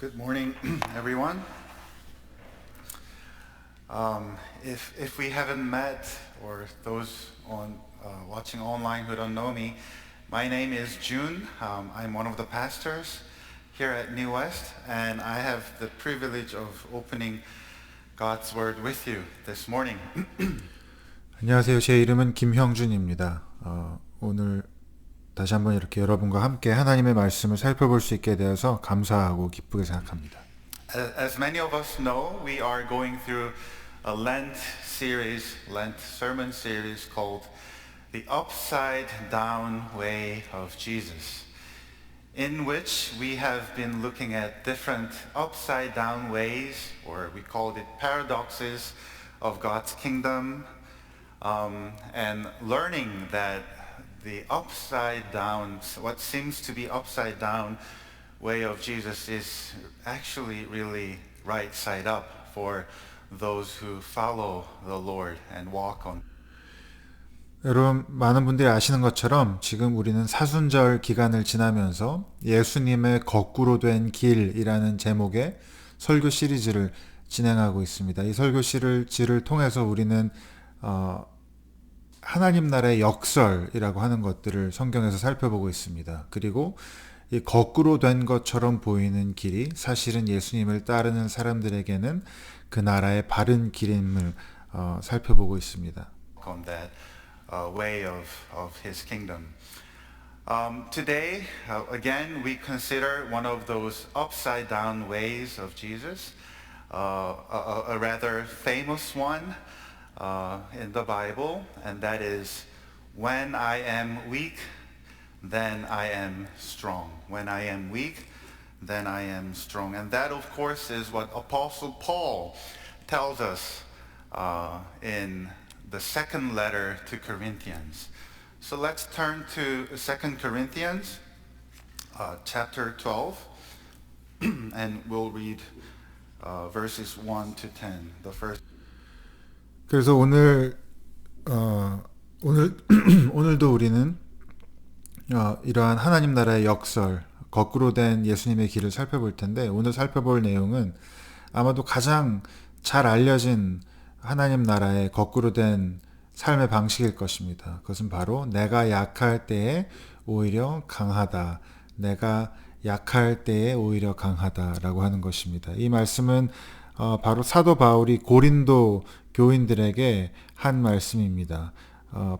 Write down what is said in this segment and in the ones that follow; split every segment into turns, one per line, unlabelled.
Good morning, everyone. If we haven't met, or those watching online who don't know me, my name is June. I'm one of the pastors here at New West, and I have the privilege of opening God's Word with you this morning.
안녕하세요. 제 이름은 김형준입니다. 오늘 다시 한번 이렇게 여러분과 함께 하나님의 말씀을 살펴볼 수 있게 되어서 감사하고 기쁘게 생각합니다.
As many of us know, we are going through a Lent sermon series called The Upside Down Way of Jesus, in which we have been looking at different upside down ways, or we called it paradoxes of God's kingdom, and learning that the upside down, what seems to be upside down way of Jesus is actually really right side up for those who follow the Lord and walk on.
여러분, 많은 분들이 아시는 것처럼 지금 우리는 사순절 기간을 지나면서 예수님의 거꾸로 된 길이라는 제목의 설교 시리즈를 진행하고 있습니다. 이 설교 시리즈를 통해서 우리는 하나님 나라의 역설이라고 하는 것들을 성경에서 살펴보고 있습니다. 그리고 이 거꾸로 된 것처럼 보이는 길이 사실은 예수님을 따르는 사람들에게는 그 나라의 바른 길임을 살펴보고 있습니다.
On that way of his kingdom. Today, again, we consider one of those upside down ways of Jesus, a rather famous one in the Bible, and that is, when I am weak, then I am strong. When I am weak, then I am strong. And that, of course, is what Apostle Paul tells us in the second letter to Corinthians. So let's turn to 2 Corinthians chapter 12, and we'll read verses 1 to 10. The first.
그래서 오늘도 우리는 이러한 하나님 나라의 역설, 거꾸로 된 예수님의 길을 살펴볼 텐데, 오늘 살펴볼 내용은 아마도 가장 잘 알려진 하나님 나라의 거꾸로 된 삶의 방식일 것입니다. 그것은 바로 내가 약할 때에 오히려 강하다. 내가 약할 때에 오히려 강하다라고 하는 것입니다. 이 말씀은 바로 사도 바울이 고린도 교인들에게 한 말씀입니다.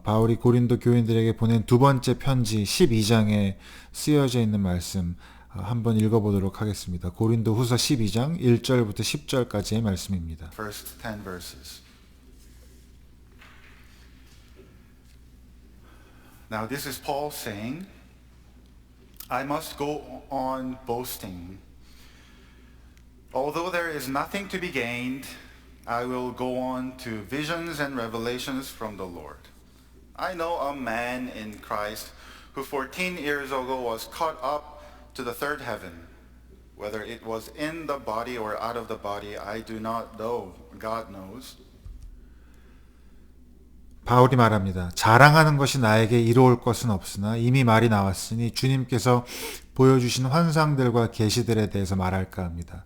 바울이 고린도 교인들에게 보낸 두 번째 편지 12장에 쓰여져 있는 말씀 한번 읽어보도록 하겠습니다. 고린도 후서 12장 1절부터 10절까지의 말씀입니다.
First 10 verses. Now this is Paul saying, I must go on boasting. Although there is nothing to be gained, I will go on to visions and revelations from the Lord. I know a man in Christ who 14 years ago was caught up to the third heaven. Whether it was in the body or out of the body, I do not know. God knows.
바울이 말합니다. 자랑하는 것이 나에게 이로울 것은 없으나 이미 말이 나왔으니 주님께서 보여주신 환상들과 계시들에 대해서 말할까 합니다.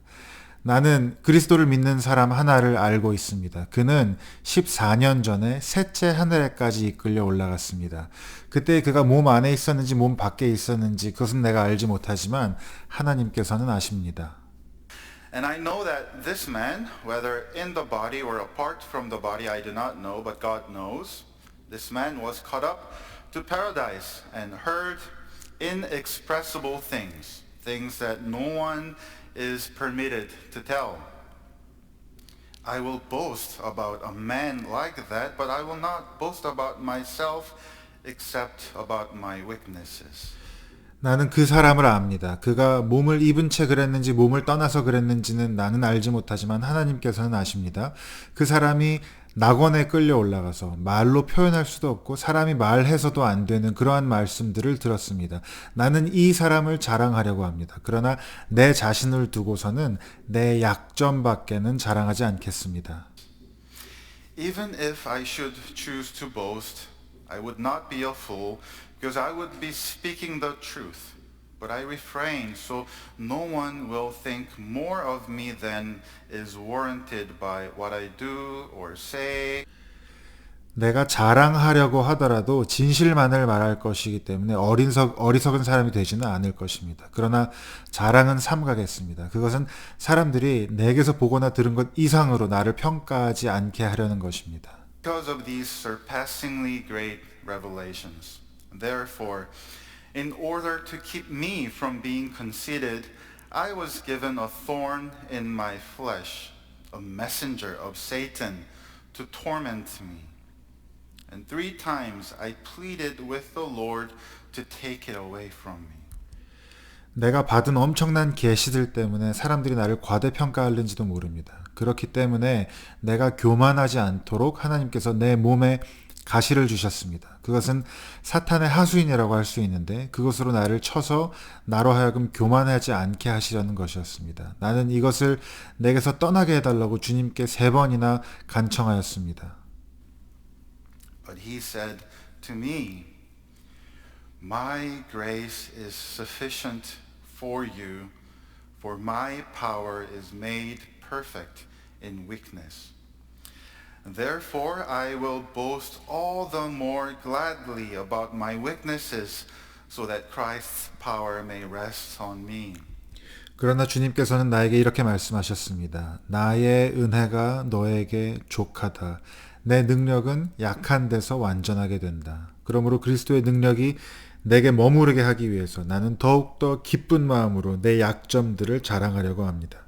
나는 그리스도를 믿는 사람 하나를 알고 있습니다. 그는 14년 전에 셋째 하늘에까지 이끌려 올라갔습니다. 그때 그가 몸 안에 있었는지 몸 밖에 있었는지 그것은 내가 알지 못하지만 하나님께서는 아십니다.
And I know that this man, whether in the body or apart from the body, I do not know, but God knows. This man was caught up to paradise and heard inexpressible things, things that no one is permitted to tell. I will boast about a man like that, but I will not boast about myself except about my weaknesses.
나는 그 사람을 압니다. 그가 몸을 입은 채 그랬는지 몸을 떠나서 그랬는지는 나는 알지 못하지만 하나님께서는 아십니다. 그 사람이 낙원에 끌려 올라가서 말로 표현할 수도 없고 사람이 말해서도 안 되는 그러한 말씀들을 들었습니다. 나는 이 사람을 자랑하려고 합니다. 그러나 내 자신을 두고서는 내 약점밖에는 자랑하지 않겠습니다.
Even if I should choose to boast, I would not be a fool, because I would be speaking the truth. but I refrain so no one will think more of me than is warranted by what I do or say.
내가 자랑하려고 하더라도 진실만을 말할 것이기 때문에 어리석은 사람이 되지는 않을 것입니다. 그러나 자랑은 삼가겠습니다. 그것은 사람들이 내게서 보거나 들은 것 이상으로 나를 평가하지 않게 하려는 것입니다.
Because of these surpassingly great revelations. Therefore, in order to keep me from being conceited, I was given a thorn in my flesh, a messenger of Satan to torment me. And 3 times I pleaded with the Lord to take it away from me.
내가 받은 엄청난 계시들 때문에 사람들이 나를 과대평가하는지도 모릅니다. 그렇기 때문에 내가 교만하지 않도록 하나님께서 내 몸에 가시를 주셨습니다. 그것은 사탄의 하수인이라고 할 수 있는데 그것으로 나를 쳐서 나로 하여금 교만하지 않게 하시려는 것이었습니다. 나는 이것을 내게서 떠나게 해달라고 주님께 3번이나 간청하였습니다.
But he said to me, My grace is sufficient for you, for my power is made perfect in weakness. Therefore I will boast all the more gladly about my weaknesses, so that Christ's power may rest on me.
그러나 주님께서는 나에게 이렇게 말씀하셨습니다. 나의 은혜가 너에게 족하다. 내 능력은 약한 데서 완전하게 된다. 그러므로 그리스도의 능력이 내게 머무르게 하기 위해서 나는 더욱더 기쁜 마음으로 내 약점들을 자랑하려고 합니다.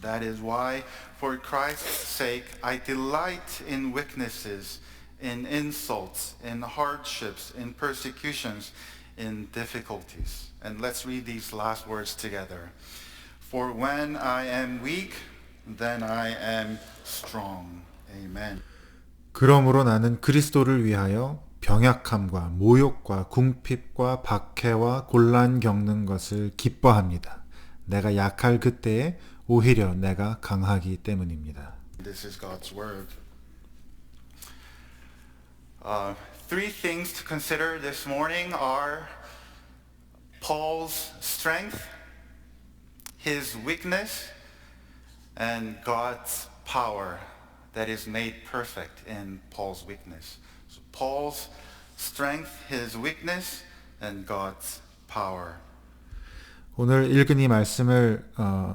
That is why, for Christ's sake, I delight in weaknesses, in insults, in hardships, in persecutions, in difficulties. And let's read these last words together. For when I am weak, then I am strong. Amen.
그러므로 나는 그리스도를 위하여 병약함과 모욕과 궁핍과 박해와 곤란 겪는 것을 기뻐합니다. 내가 약할 그때에 오히려 내가 강하기 때문입니다.
This is God's word. 3 things to consider this morning are Paul's strength, his weakness, and God's power that is made perfect in Paul's weakness. So Paul's strength, his weakness, and God's power.
오늘 읽은 이 말씀을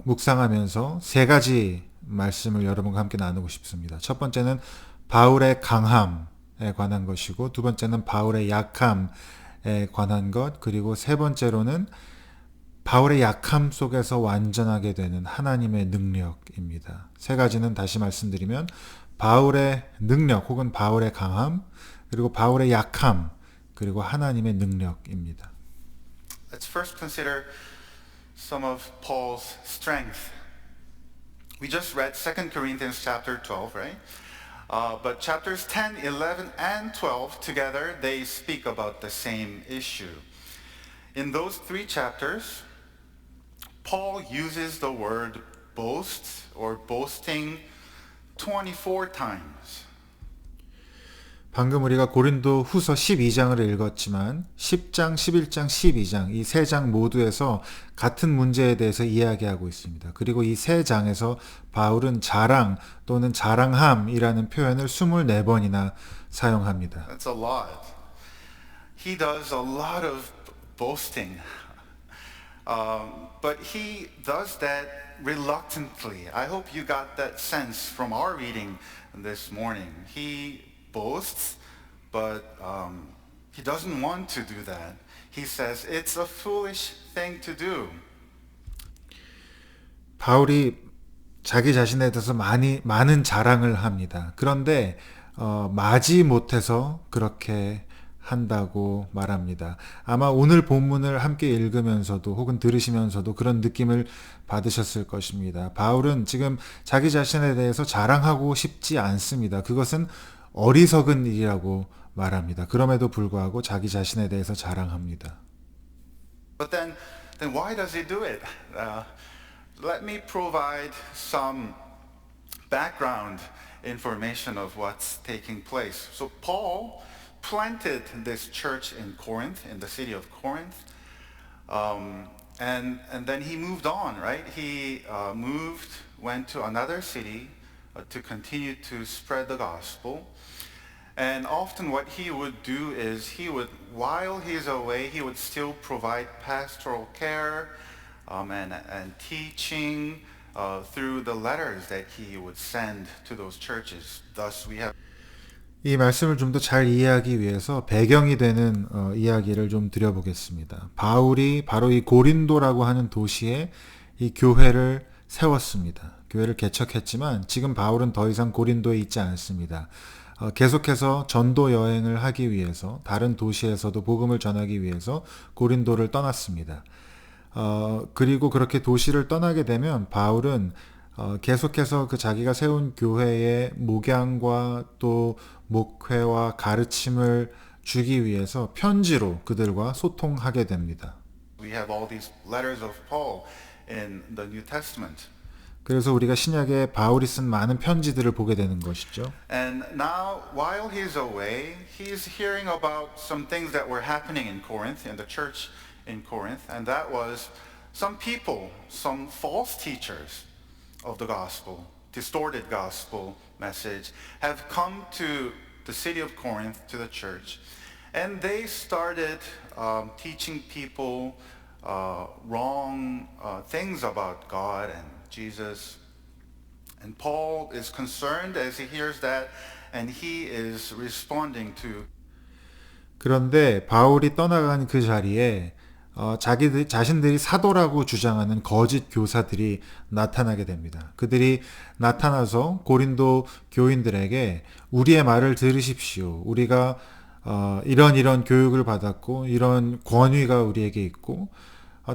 묵상하면서 3가지 말씀을 여러분과 함께 나누고 싶습니다. 첫 번째는 바울의 강함에 관한 것이고, 두 번째는 바울의 약함에 관한 것, 그리고 세 번째로는 바울의 약함 속에서 완전하게 되는 하나님의 능력입니다. 3가지는 다시 말씀드리면 바울의 능력 혹은 바울의 강함, 그리고 바울의 약함, 그리고 하나님의 능력입니다.
Let's first consider some of Paul's strength. We just read 2 Corinthians chapter 12, right? But chapters 10, 11, and 12 together, they speak about the same issue. In those 3 chapters, Paul uses the word boast or boasting 24 times.
방금 우리가 고린도 후서 12장을 읽었지만 10장, 11장, 12장 이 3장 모두에서 같은 문제에 대해서 이야기하고 있습니다. 그리고 이 3장에서 바울은 자랑 또는 자랑함이라는 표현을 24번이나 사용합니다.
That's a lot. He does a lot of boasting. But he does that reluctantly. I hope you got that sense from our reading this morning. He boasts, but he doesn't want to do that. He says it's a foolish thing to do.
바울이 자기 자신에 대해서 많은 자랑을 합니다. 그런데 마지 못해서 그렇게 한다고 말합니다. 아마 오늘 본문을 함께 읽으면서도 혹은 들으시면서도 그런 느낌을 받으셨을 것입니다. 바울은 지금 자기 자신에 대해서 자랑하고 싶지 않습니다. 그것은 어리석은 일이라고 말합니다. 그럼에도 불구하고 자기 자신에 대해서 자랑합니다.
But then why does he do it? Let me provide some background information of what's taking place. So Paul planted this church in Corinth, in the city of Corinth. And then he moved on, right? He went to another city to continue to spread the gospel. And often what he would do is while he's away, he would still provide pastoral care and teaching through the letters that he would send to those churches. Thus we have
이 말씀을 좀 더 잘 이해하기 위해서 배경이 되는 이야기를 좀 드려보겠습니다. 바울이 바로 이 고린도라고 하는 도시에 이 교회를 세웠습니다. 교회를 개척했지만 지금 바울은 더 이상 고린도에 있지 않습니다. 계속해서 전도 여행을 하기 위해서 다른 도시에서도 복음을 전하기 위해서 고린도를 떠났습니다. 그리고 그렇게 도시를 떠나게 되면 바울은 계속해서 그 자기가 세운 교회의 목양과 또 목회와 가르침을 주기 위해서 편지로 그들과 소통하게 됩니다.
we have all these letters of Paul in the New Testament.
그래서 우리가 신약에 바울이 쓴 많은 편지들을 보게 되는 것이죠.
And now, while he's away, he's hearing about some things that were happening in Corinth, in the church in Corinth, and that was some people, some false teachers of the gospel, distorted gospel message, have come to the city of Corinth, to the church, and they started teaching people wrong things about God and Jesus. And Paul is concerned as he hears that, and he is responding to.
그런데 바울이 떠나간 그 자리에 자신들이 사도라고 주장하는 거짓 교사들이 나타나게 됩니다. 그들이 나타나서 고린도 교인들에게 우리의 말을 들으십시오. 우리가 이런 교육을 받았고 이런 권위가 우리에게 있고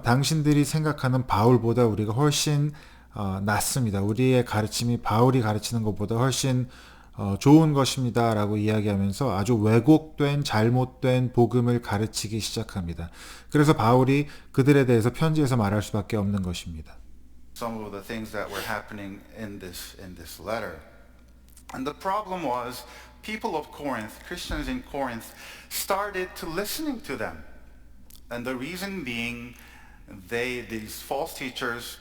당신들이 생각하는 바울보다 우리가 훨씬 낫습니다. 우리의 가르침이 바울이 가르치는 것보다 훨씬 좋은 것입니다 라고 이야기하면서 아주 왜곡된 잘못된 복음을 가르치기 시작합니다. 그래서 바울이 그들에 대해서 편지에서 말할 수밖에 없는 것입니다.
Some of the things that were happening in this letter. And the problem was people of Corinth, Christians in Corinth, started to listening to them. And the reason being these false teachers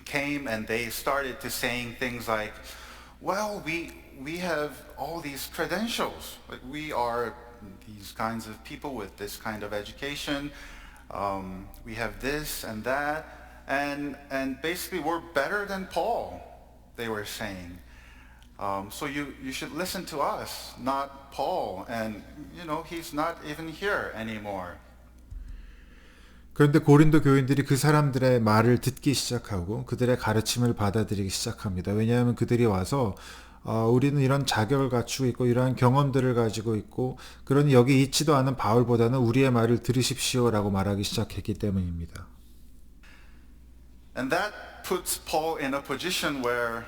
came and they started to saying things like, well, we have all these credentials. We are these kinds of people with this kind of education. We have this and that. And basically we're better than Paul, they were saying. So you should listen to us, not Paul. And, he's not even here anymore.
그런데 고린도 교인들이 그 사람들의 말을 듣기 시작하고 그들의 가르침을 받아들이기 시작합니다. 왜냐하면 그들이 와서 우리는 이런 자격을 갖추고 있고 이러한 경험들을 가지고 있고 그러니 여기 있지도 않은 바울보다는 우리의 말을 들으십시오라고 말하기 시작했기 때문입니다.
And that puts Paul in a position where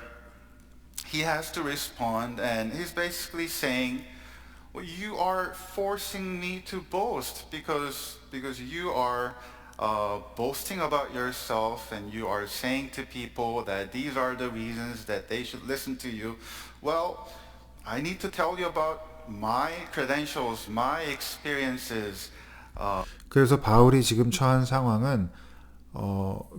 he has to respond, and he's basically saying, well, you are forcing me to boast because you are boasting about yourself and you are saying to people that these are the reasons that they should listen to you. Well, I need to tell you about my credentials, my experiences.
그래서 바울이 지금 처한 상황은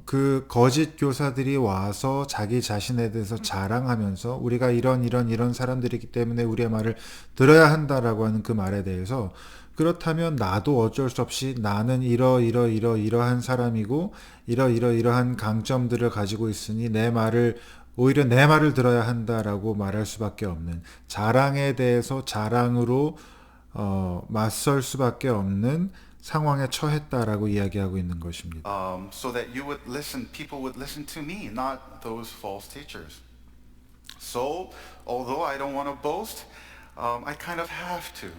그 거짓 교사들이 와서 자기 자신에 대해서 자랑하면서 우리가 이런 사람들이기 때문에 우리의 말을 들어야 한다라고 하는 그 말에 대해서 그렇다면 나도 어쩔 수 없이 나는 이러한 사람이고 이러한 강점들을 가지고 있으니 오히려 내 말을 들어야 한다라고 말할 수밖에 없는 자랑에 대해서 자랑으로 맞설 수밖에 없는 상황에 처했다라고 이야기하고 있는 것입니다.
So that people would listen to me, not those false teachers. So, although I don't want to boast, I kind of have to.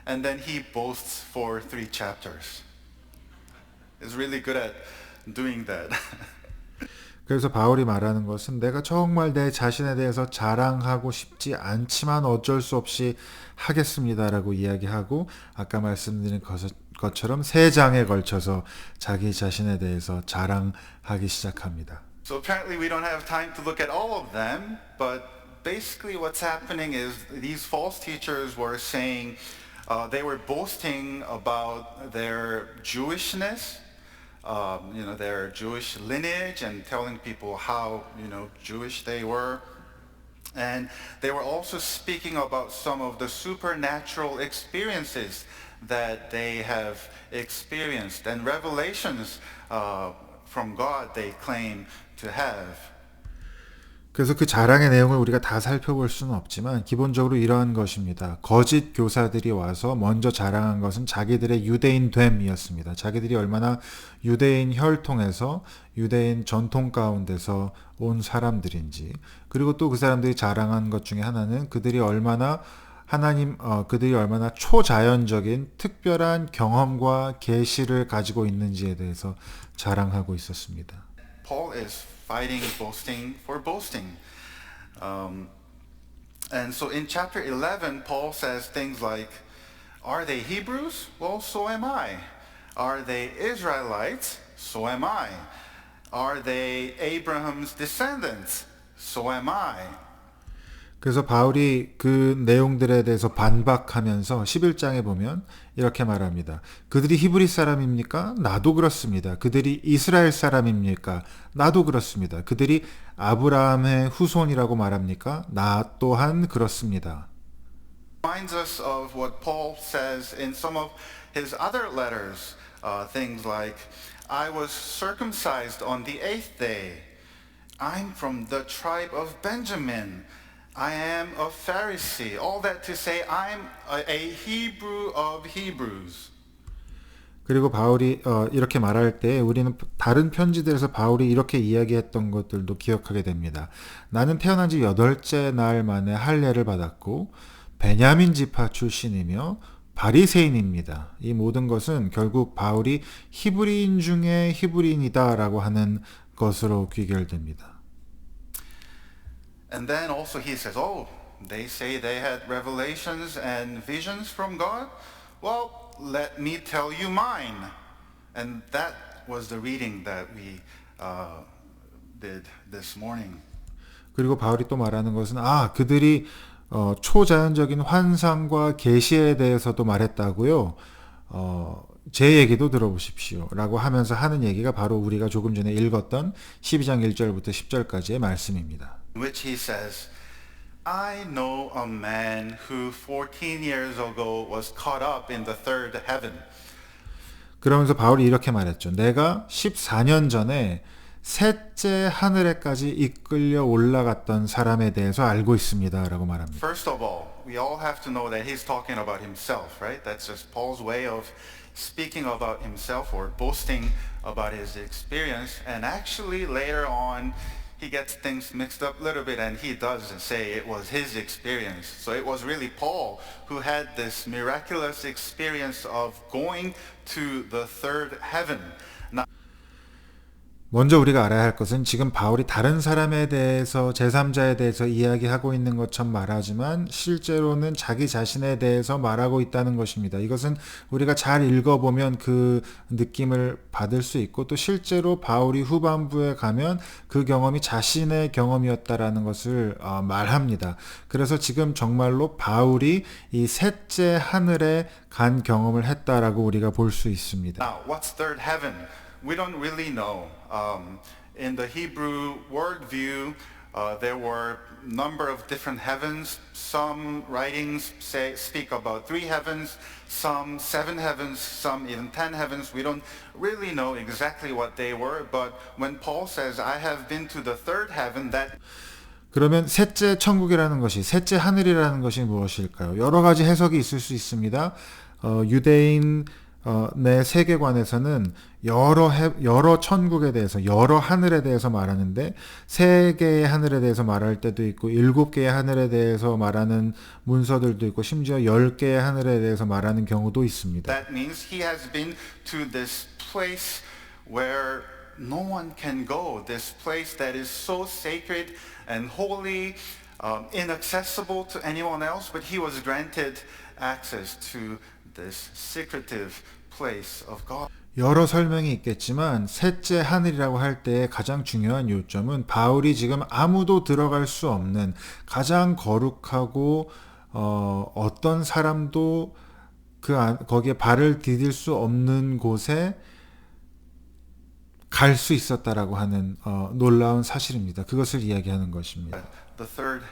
And then he boasts for 3 chapters. He's really good at doing that.
그래서 바울이 말하는 것은 내가 정말 내 자신에 대해서 자랑하고 싶지 않지만 어쩔 수 없이 하겠습니다라고 이야기하고 아까 말씀드린 것처럼 3장에 걸쳐서 자기 자신에 대해서 자랑하기 시작합니다.
So apparently we don't have time to look at all of them, but basically what's happening is these false teachers were saying they were boasting about their Jewishness, their Jewish lineage and telling people how, Jewish they were. And they were also speaking about some of the supernatural experiences that they have experienced and revelations from God they claim to have.
그래서 그 자랑의 내용을 우리가 다 살펴볼 수는 없지만 기본적으로 이러한 것입니다. 거짓 교사들이 와서 먼저 자랑한 것은 자기들의 유대인됨이었습니다. 자기들이 얼마나 유대인 혈통에서 유대인 전통 가운데서 온 사람들인지, 그리고 또 그 사람들이 자랑한 것 중에 하나는 그들이 얼마나 초자연적인 특별한 경험과 계시를 가지고 있는지에 대해서 자랑하고 있었습니다.
Paul is fighting boasting for boasting. And so in chapter 11, Paul says things like, are they Hebrews? Well, so am I. Are they Israelites? So am I. Are they Abraham's descendants? So am I.
그래서 바울이 그 내용들에 대해서 반박하면서 11장에 보면 이렇게 말합니다. 그들이 히브리 사람입니까? 나도 그렇습니다. 그들이 이스라엘 사람입니까? 나도 그렇습니다. 그들이 아브라함의 후손이라고 말합니까? 나 또한 그렇습니다.
Reminds us of what Paul says in some of his other letters. Things like, I was circumcised on the 8th day. I'm from the tribe of Benjamin. I am a Pharisee. All that to say I'm a Hebrew of Hebrews.
그리고 바울이 이렇게 말할 때 우리는 다른 편지들에서 바울이 이렇게 이야기했던 것들도 기억하게 됩니다. 나는 태어난 지 8째 날 만에 할례를 받았고 베냐민 지파 출신이며 바리새인입니다. 이 모든 것은 결국 바울이 히브리인 중에 히브리인이다라고 하는 것으로 귀결됩니다.
And then also he says, oh, they say they had revelations and visions from God. Well, let me tell you mine. And that was the reading that we did this morning.
그리고 바울이 또 말하는 것은 그들이 초자연적인 환상과 계시에 대해서도 말했다고요. 제 얘기도 들어보십시오 라고 하면서 하는 얘기가 바로 우리가 조금 전에 읽었던 12장 1절부터 10절까지의 말씀입니다.
In which he says, I know a man who 14 years ago was caught up in the third heaven.
그러면서 바울이 이렇게 말했죠. 내가 14년 전에 셋째 하늘에까지 이끌려 올라갔던 사람에 대해서 알고 있습니다 라고 말합니다.
First of all, we all have to know that he's talking about himself, right? That's just Paul's way of speaking about himself or boasting about his experience. And actually later on, he gets things mixed up a little bit and he does say it was his experience. So it was really Paul who had this miraculous experience of going to the third heaven.
먼저 우리가 알아야 할 것은 지금 바울이 다른 사람에 대해서 제3자에 대해서 이야기하고 있는 것처럼 말하지만 실제로는 자기 자신에 대해서 말하고 있다는 것입니다. 이것은 우리가 잘 읽어보면 그 느낌을 받을 수 있고 또 실제로 바울이 후반부에 가면 그 경험이 자신의 경험이었다라는 것을 말합니다. 그래서 지금 정말로 바울이 이 셋째 하늘에 간 경험을 했다라고 우리가 볼 수 있습니다.
Now, what's third heaven? We don't really know. In the Hebrew worldview, there were a number of different heavens. Some writings speak about 3 heavens, some 7 heavens, some even 10 heavens. We don't really know exactly what they were, but when Paul says, I have been to the third heaven, that
그러면 셋째 천국이라는 것이, 셋째 하늘이라는 것이 무엇일까요? 여러 가지 해석이 있을 수 있습니다. 유대인 내 세계관에서는 여러 천국에 대해서, 여러 하늘에 대해서 말하는데 3개의 하늘에 대해서 말할 때도 있고 7개의 하늘에 대해서 말하는 문서들도 있고 심지어 10개의 하늘에 대해서 말하는 경우도 있습니다.
That means he has been to this place where no one can go. This place that is so sacred and holy, inaccessible to anyone else, but he was granted access to this secretive place of God.
여러 설명이 있겠지만 셋째 하늘이라고 할 때 가장 중요한 요점은 바울이 지금 아무도 들어갈 수 없는 가장 거룩하고 어떤 사람도 거기에 발을 디딜 수 없는 곳에 갈 수 있었다라고 하는 놀라운 사실입니다. 그것을 이야기하는 것입니다.
The third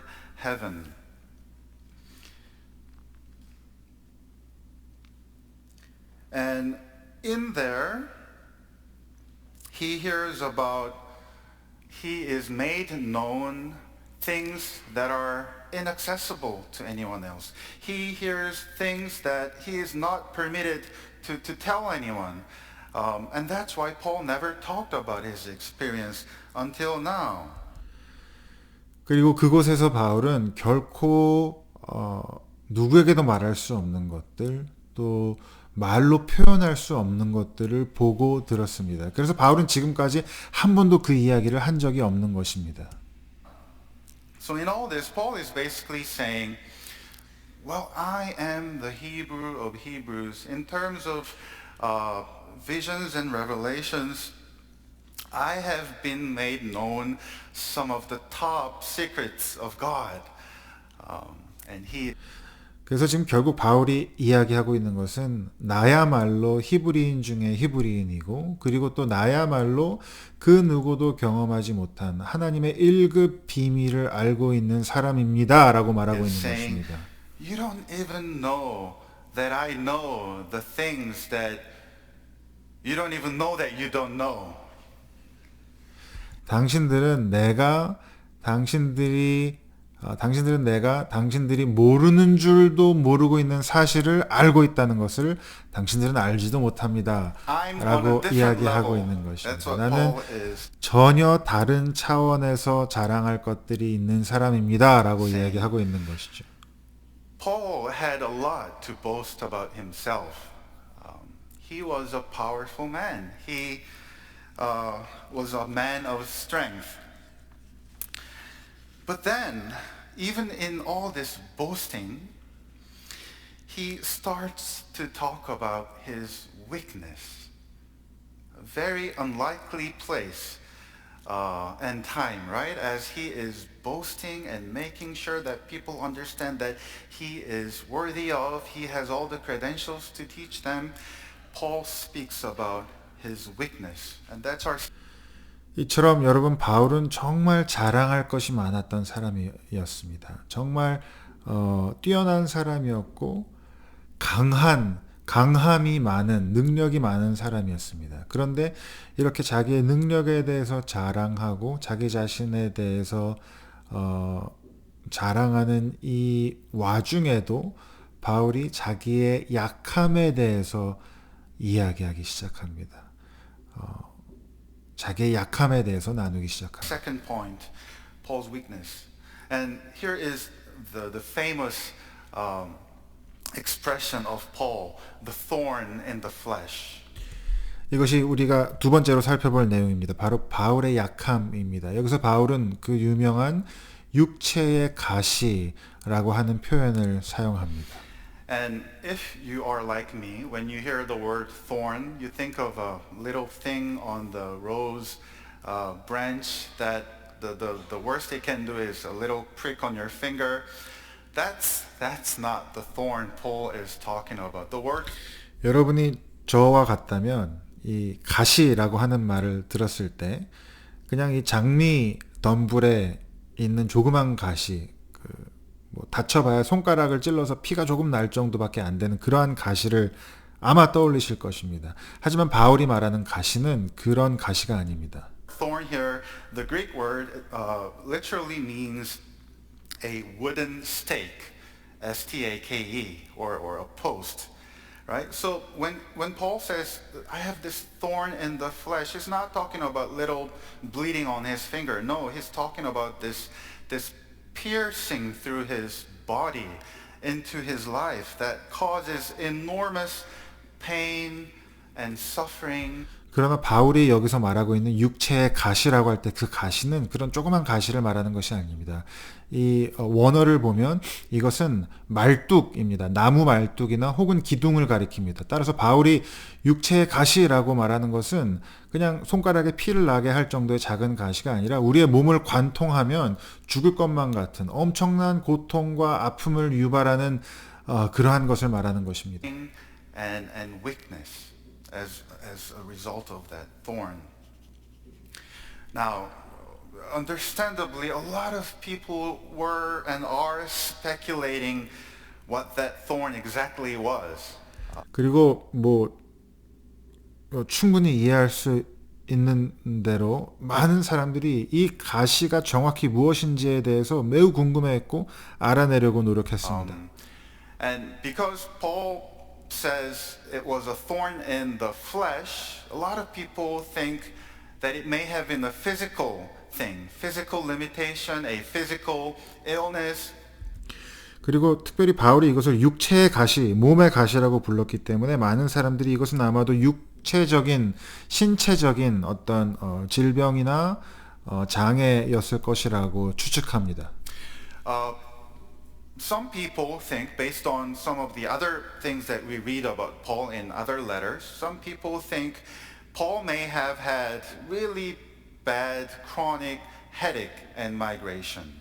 heaven. And in there, he hears about, he is made known things that are inaccessible to anyone else. He hears things that he is not permitted to tell anyone. And that's why Paul never talked about his experience until now.
그리고 그곳에서 바울은 결코 누구에게도 말할 수 없는 것들, 또 말로 표현할 수 없는 것들을 보고 들었습니다. 그래서 바울은 지금까지 한 번도 그 이야기를 한 적이 없는 것입니다.
So in all this, Paul is basically saying, well, I am the Hebrew of Hebrews. In terms of visions and revelations, I have been made known some of the top secrets of God. And he
그래서 지금 결국 바울이 이야기하고 있는 것은 나야말로 히브리인 중에 히브리인이고, 그리고 또 나야말로 그 누구도 경험하지 못한 하나님의 1급 비밀을 알고 있는 사람입니다 라고 말하고 있는 것입니다.
You don't even know that I know the things that you don't even know that you don't know.
당신들은 당신들이 모르는 줄도 모르고 있는 사실을 알고 있다는 것을 당신들은 알지도 못합니다 라고 이야기하고 있는 것입니다. 나는 전혀 다른 차원에서 자랑할 것들이 있는 사람입니다 라고 이야기하고 있는 것이죠.
Paul had a lot to boast about himself. He was a powerful man. He was a man of strength. But then, even in all this boasting, he starts to talk about his weakness. A very unlikely place and time, right? As he is boasting and making sure that people understand that he is worthy of, he has all the credentials to teach them, Paul speaks about his weakness. And that's our...
이처럼 여러분, 바울은 정말 자랑할 것이 많았던 사람이었습니다. 정말 뛰어난 사람이었고 강함이 많은, 능력이 많은 사람이었습니다. 그런데 이렇게 자기의 능력에 대해서 자랑하고 자기 자신에 대해서 자랑하는 이 와중에도 바울이 자기의 약함에 대해서 이야기하기 시작합니다. 자기의 약함에 대해서 나누기 시작합니다.
Second point, Paul's weakness. And here is the famous expression of Paul, the thorn in the flesh.
이것이 우리가 두 번째로 살펴볼 내용입니다. 바로 바울의 약함입니다. 여기서 바울은 그 유명한 육체의 가시라고 하는 표현을 사용합니다.
And if you are like me, when you hear the word thorn, you think of a little thing on the rose branch that the worst it can do is a little prick on your finger. That's not the thorn Paul is talking about. The word.
여러분이 저와 같다면 이 가시라고 하는 말을 들었을 때 그냥 이 장미 덤불에 있는 조그만 가시, 다쳐봐야 손가락을 찔러서 피가 조금 날 정도밖에 안 되는 그러한 가시를 아마 떠올리실 것입니다. 하지만 바울이 말하는 가시는 그런 가시가 아닙니다.
Thorn here, the Greek word literally means a wooden stake, S-T-A-K-E, or a post, right? So when Paul says, I have this thorn in the flesh, he's not talking about little bleeding on his finger. No, he's talking about this piercing through his body into his life that causes enormous pain and suffering.
그러나 바울이 여기서 말하고 있는 육체의 가시라고 할 때 그 가시는 그런 조그만 가시를 말하는 것이 아닙니다. 이 원어를 보면 이것은 말뚝입니다. 나무 말뚝이나 혹은 기둥을 가리킵니다. 따라서 바울이 육체의 가시라고 말하는 것은 그냥 손가락에 피를 나게 할 정도의 작은 가시가 아니라 우리의 몸을 관통하면 죽을 것만 같은 엄청난 고통과 아픔을 유발하는 그러한 것을 말하는 것입니다.
And weakness as a result of that thorn. Now, understandably, a lot of people were and are speculating what that thorn exactly was.
그리고 충분히 이해할 수 있는 대로 많은 사람들이 이 가시가 정확히 무엇인지에 대해서 매우 궁금해했고 알아내려고 노력했습니다.
And because Paul says it was a thorn in the flesh, a lot of people think that it may have been a physical thing, physical limitation, a physical illness.
그리고 특별히 바울이 이것을 육체의 가시, 몸의 가시라고 불렀기 때문에 많은 사람들이 이것은 아마도 육체적인, 신체적인 어떤 질병이나 장애였을 것이라고 추측합니다.
Some people think, based on some of the other things that we read about Paul in other letters, some people think Paul may have had really bad chronic headache and migraines.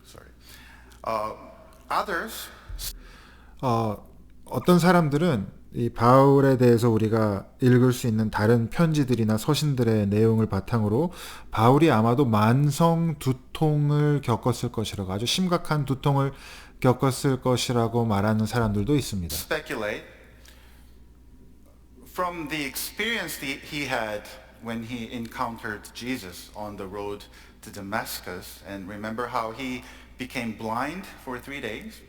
Sorry. Others.
어떤 사람들은 이 바울에 대해서 우리가 읽을 수 있는 다른 편지들이나 서신들의 내용을 바탕으로 바울이 아마도 만성 두통을 겪었을 것이라고, 아주 심각한 두통을 겪었을 것이라고 말하는 사람들도 있습니다.
Speculate from the experience he had when he encountered Jesus on the road to Damascus, and remember how he became blind for 3 days.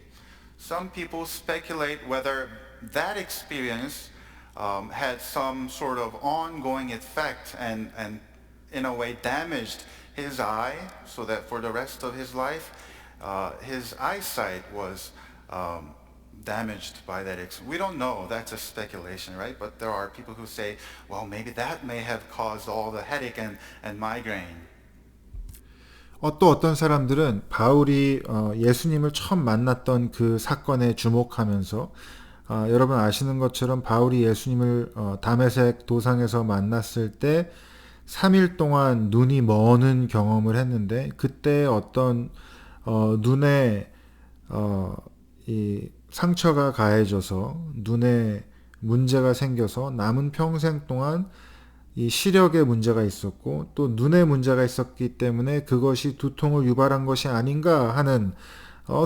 Some people speculate whether that experience had some sort of ongoing effect and in a way damaged his eye, so that for the rest of his life his eyesight was damaged by that experience. We don't know, that's a speculation, right? But there are people who say, well, maybe that may have caused all the headache and migraine.
또 어떤 사람들은 바울이 예수님을 처음 만났던 그 사건에 주목하면서 여러분 아시는 것처럼 바울이 예수님을 다메섹 도상에서 만났을 때 3일 동안 눈이 머는 경험을 했는데, 그때 어떤 눈에 이 상처가 가해져서 눈에 문제가 생겨서 남은 평생 동안 이 시력에 문제가 있었고 또 눈에 문제가 있었기 때문에 그것이 두통을 유발한 것이 아닌가 하는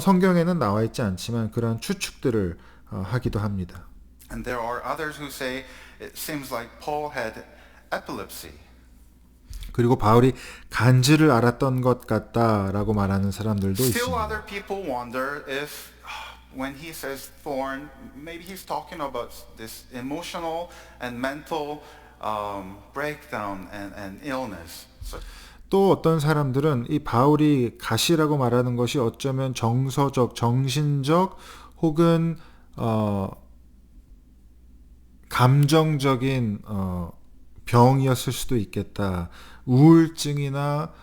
성경에는 나와 있지 않지만 그런 추측들을 하기도 합니다.
And there are others who say it seems like Paul had epilepsy.
그리고 바울이 간질을 앓았던 것 같다라고 말하는 사람들도
Still
있습니다.
other people wonder if when he says thorn, maybe he's talking about this emotional and mental breakdown and illness.
또 어떤 사람들은 이 바울이 가시라고 말하는 것이 어쩌면 정서적, 정신적 혹은 감정적인 병이었을 수도 있겠다. 우울증이나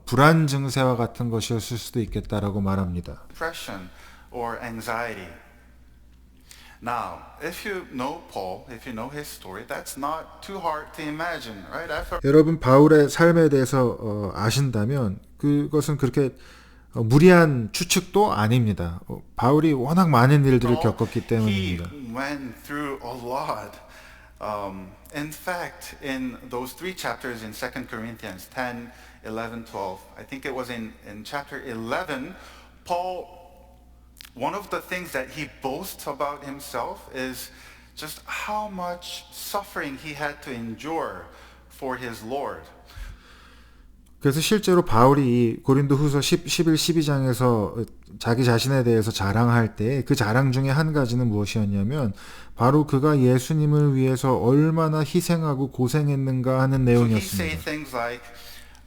불안 증세와 같은 것이었을 수도 있겠다라고 말합니다.
Depression or anxiety. Now, if you know Paul, if you know his story, that's not too hard to imagine, right?
여러분 바울의 삶에 대해서 아신다면 그것은 그렇게 무리한 추측도 아닙니다. 바울이 워낙 많은 일들을 겪었기 때문입니다.
He went through a lot. In fact, in those 3 chapters in 2 Corinthians 10, 11, 12, I think it was in chapter 11, Paul, one of the things that he boasts about himself is just how much suffering he had to endure for his Lord.
그래서 실제로 바울이 이 고린도후서 11, 12장에서 자기 자신에 대해서 자랑할 때 그 자랑 중에 한 가지는 무엇이었냐면 바로 그가 예수님을 위해서 얼마나 희생하고 고생했는가 하는
So he say
내용이었습니다.
things like,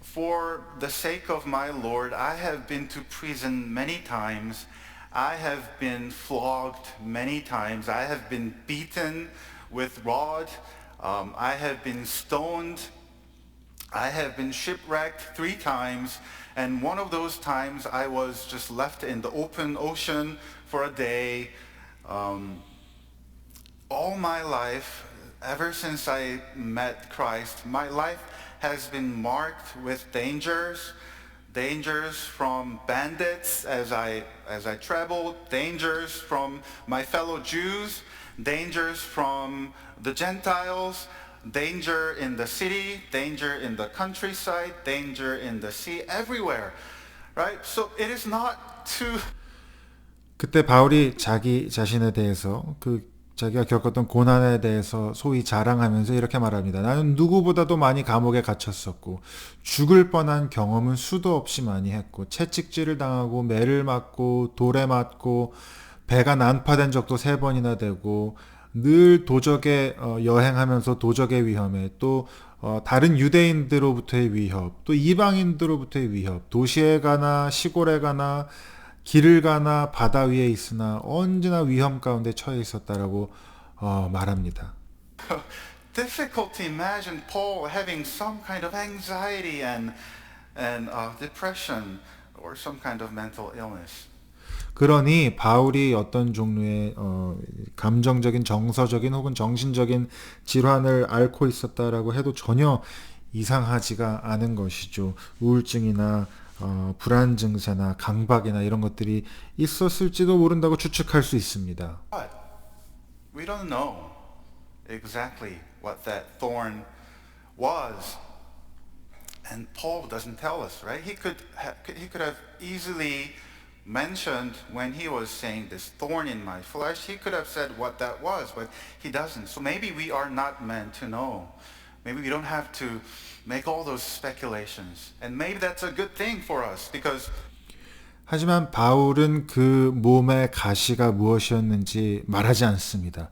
for the sake of my Lord, I have been to prison many times. I have been flogged many times. I have been beaten with rod. I have been stoned. I have been shipwrecked 3 times. And one of those times I was just left in the open ocean for a day. All my life, ever since I met Christ, my life has been marked with dangers from bandits as I traveled, dangers from my fellow Jews, dangers from the Gentiles, danger in the city, danger in the countryside, danger in the sea, everywhere. Right? So it is not to
그때 바울이 자기 자신에 대해서 자기가 겪었던 고난에 대해서 소위 자랑하면서 이렇게 말합니다. 나는 누구보다도 많이 감옥에 갇혔었고 죽을 뻔한 경험은 수도 없이 많이 했고 채찍질을 당하고 매를 맞고 돌에 맞고 배가 난파된 적도 3번이나 되고 늘 도적에 여행하면서 도적의 위험에 또 다른 유대인들로부터의 위협 또 이방인들로부터의 위협 도시에 가나 시골에 가나 길을 가나 바다 위에 있으나 언제나 위험 가운데 처해 있었다라고 말합니다.
difficult to imagine Paul having some kind of anxiety and depression or some kind of mental illness.
그러니 바울이 어떤 종류의 감정적인 정서적인 혹은 정신적인 질환을 앓고 있었다라고 해도 전혀 이상하지가 않은 것이죠. 우울증이나 불안 증세나 강박이나 이런 것들이 있었을지도 모른다고 추측할 수 있습니다.
But we don't know exactly what that thorn was. And Paul doesn't tell us, right? He could have easily mentioned when he was saying this thorn in my flesh, he could have said what that was, but he doesn't. So maybe we are not meant to know. Maybe we don't have to make all those speculations. And maybe that's a good thing for us because
하지만 바울은 그 몸의 가시가 무엇이었는지 말하지 않습니다.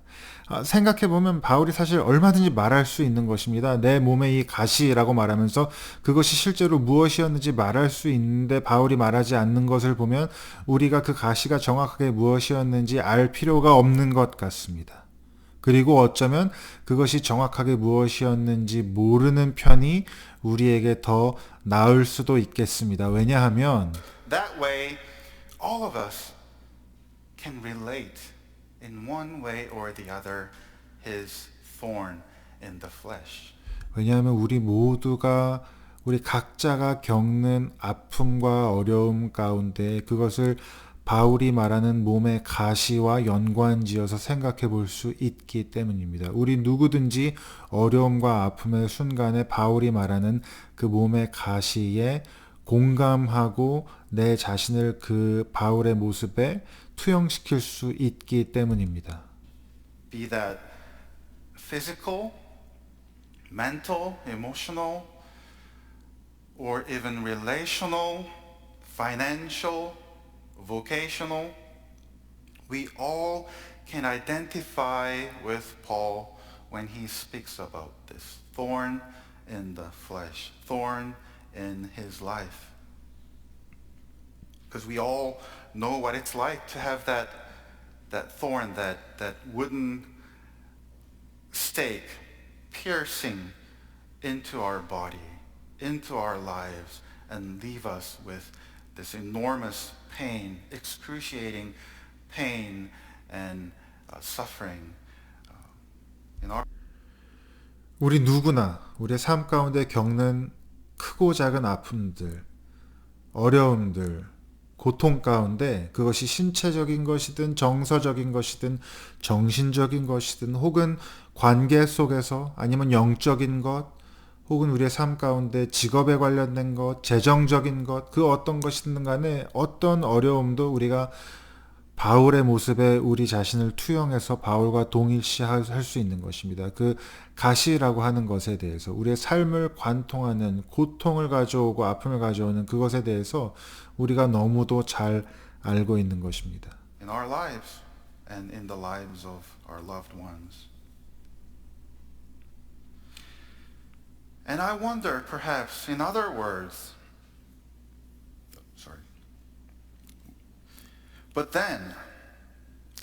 생각해보면 바울이 사실 얼마든지 말할 수 있는 것입니다. 내 몸의 이 가시라고 말하면서 그것이 실제로 무엇이었는지 말할 수 있는데 바울이 말하지 않는 것을 보면 우리가 그 가시가 정확하게 무엇이었는지 알 필요가 없는 것 같습니다. 그리고 어쩌면 그것이 정확하게 무엇이었는지 모르는 편이 우리에게 더 나을 수도 있겠습니다. 왜냐하면
that way all of us can relate in one way or the other his thorn in the flesh.
왜냐하면 우리 각자가 겪는 아픔과 어려움 가운데 그것을 바울이 말하는 몸의 가시와 연관지어서 생각해 볼 수 있기 때문입니다. 우리 누구든지 어려움과 아픔의 순간에 바울이 말하는 그 몸의 가시에 공감하고 내 자신을 그 바울의 모습에 투영시킬 수 있기 때문입니다.
Be that physical, mental, emotional, or even relational, financial, vocational, we all can identify with Paul when he speaks about this thorn in the flesh, thorn in his life. Because we all know what it's like to have that thorn, that wooden stake piercing into our body, into our lives, and leave us with this enormous pain, excruciating pain and suffering in our.
우리 누구나 우리의 삶 가운데 겪는 크고 작은 아픔들, 어려움들, 고통 가운데 그것이 신체적인 것이든 정서적인 것이든 정신적인 것이든 혹은 관계 속에서 아니면 영적인 것 혹은 우리의 삶 가운데 직업에 관련된 것, 재정적인 것, 그 어떤 것이든 간에 어떤 어려움도 우리가 바울의 모습에 우리 자신을 투영해서 바울과 동일시할 수 있는 것입니다. 그 가시라고 하는 것에 대해서 우리의 삶을 관통하는 고통을 가져오고 아픔을 가져오는 그것에 대해서 우리가 너무도 잘 알고 있는 것입니다.
In our lives and in the lives of our loved ones. And I wonder, perhaps, in other words, but then,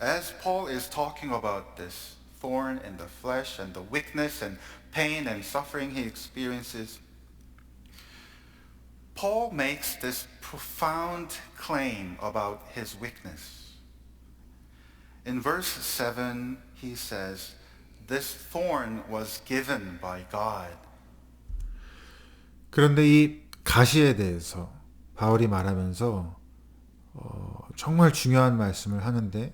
as Paul is talking about this thorn in the flesh and the weakness and pain and suffering he experiences, Paul makes this profound claim about his weakness. In verse 7, he says, this thorn was given by God.
그런데 이 가시에 대해서 바울이 말하면서 정말 중요한 말씀을 하는데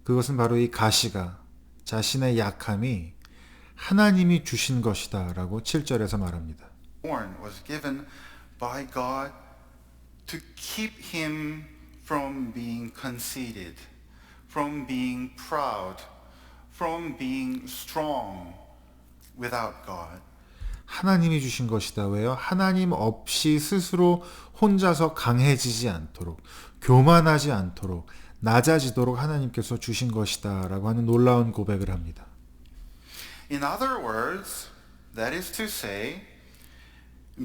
그것은 바로 이 가시가 자신의 약함이 하나님이 주신 것이다 라고 7절에서 말합니다.
Born was given by God to keep him from being conceited, from being proud, from being strong without God.
하나님이 주신 것이다. 왜요? 하나님 없이 스스로 혼자서 강해지지 않도록, 교만하지 않도록, 낮아지도록 하나님께서 주신 것이다 라고 하는 놀라운 고백을 합니다.
In other words, that is to say,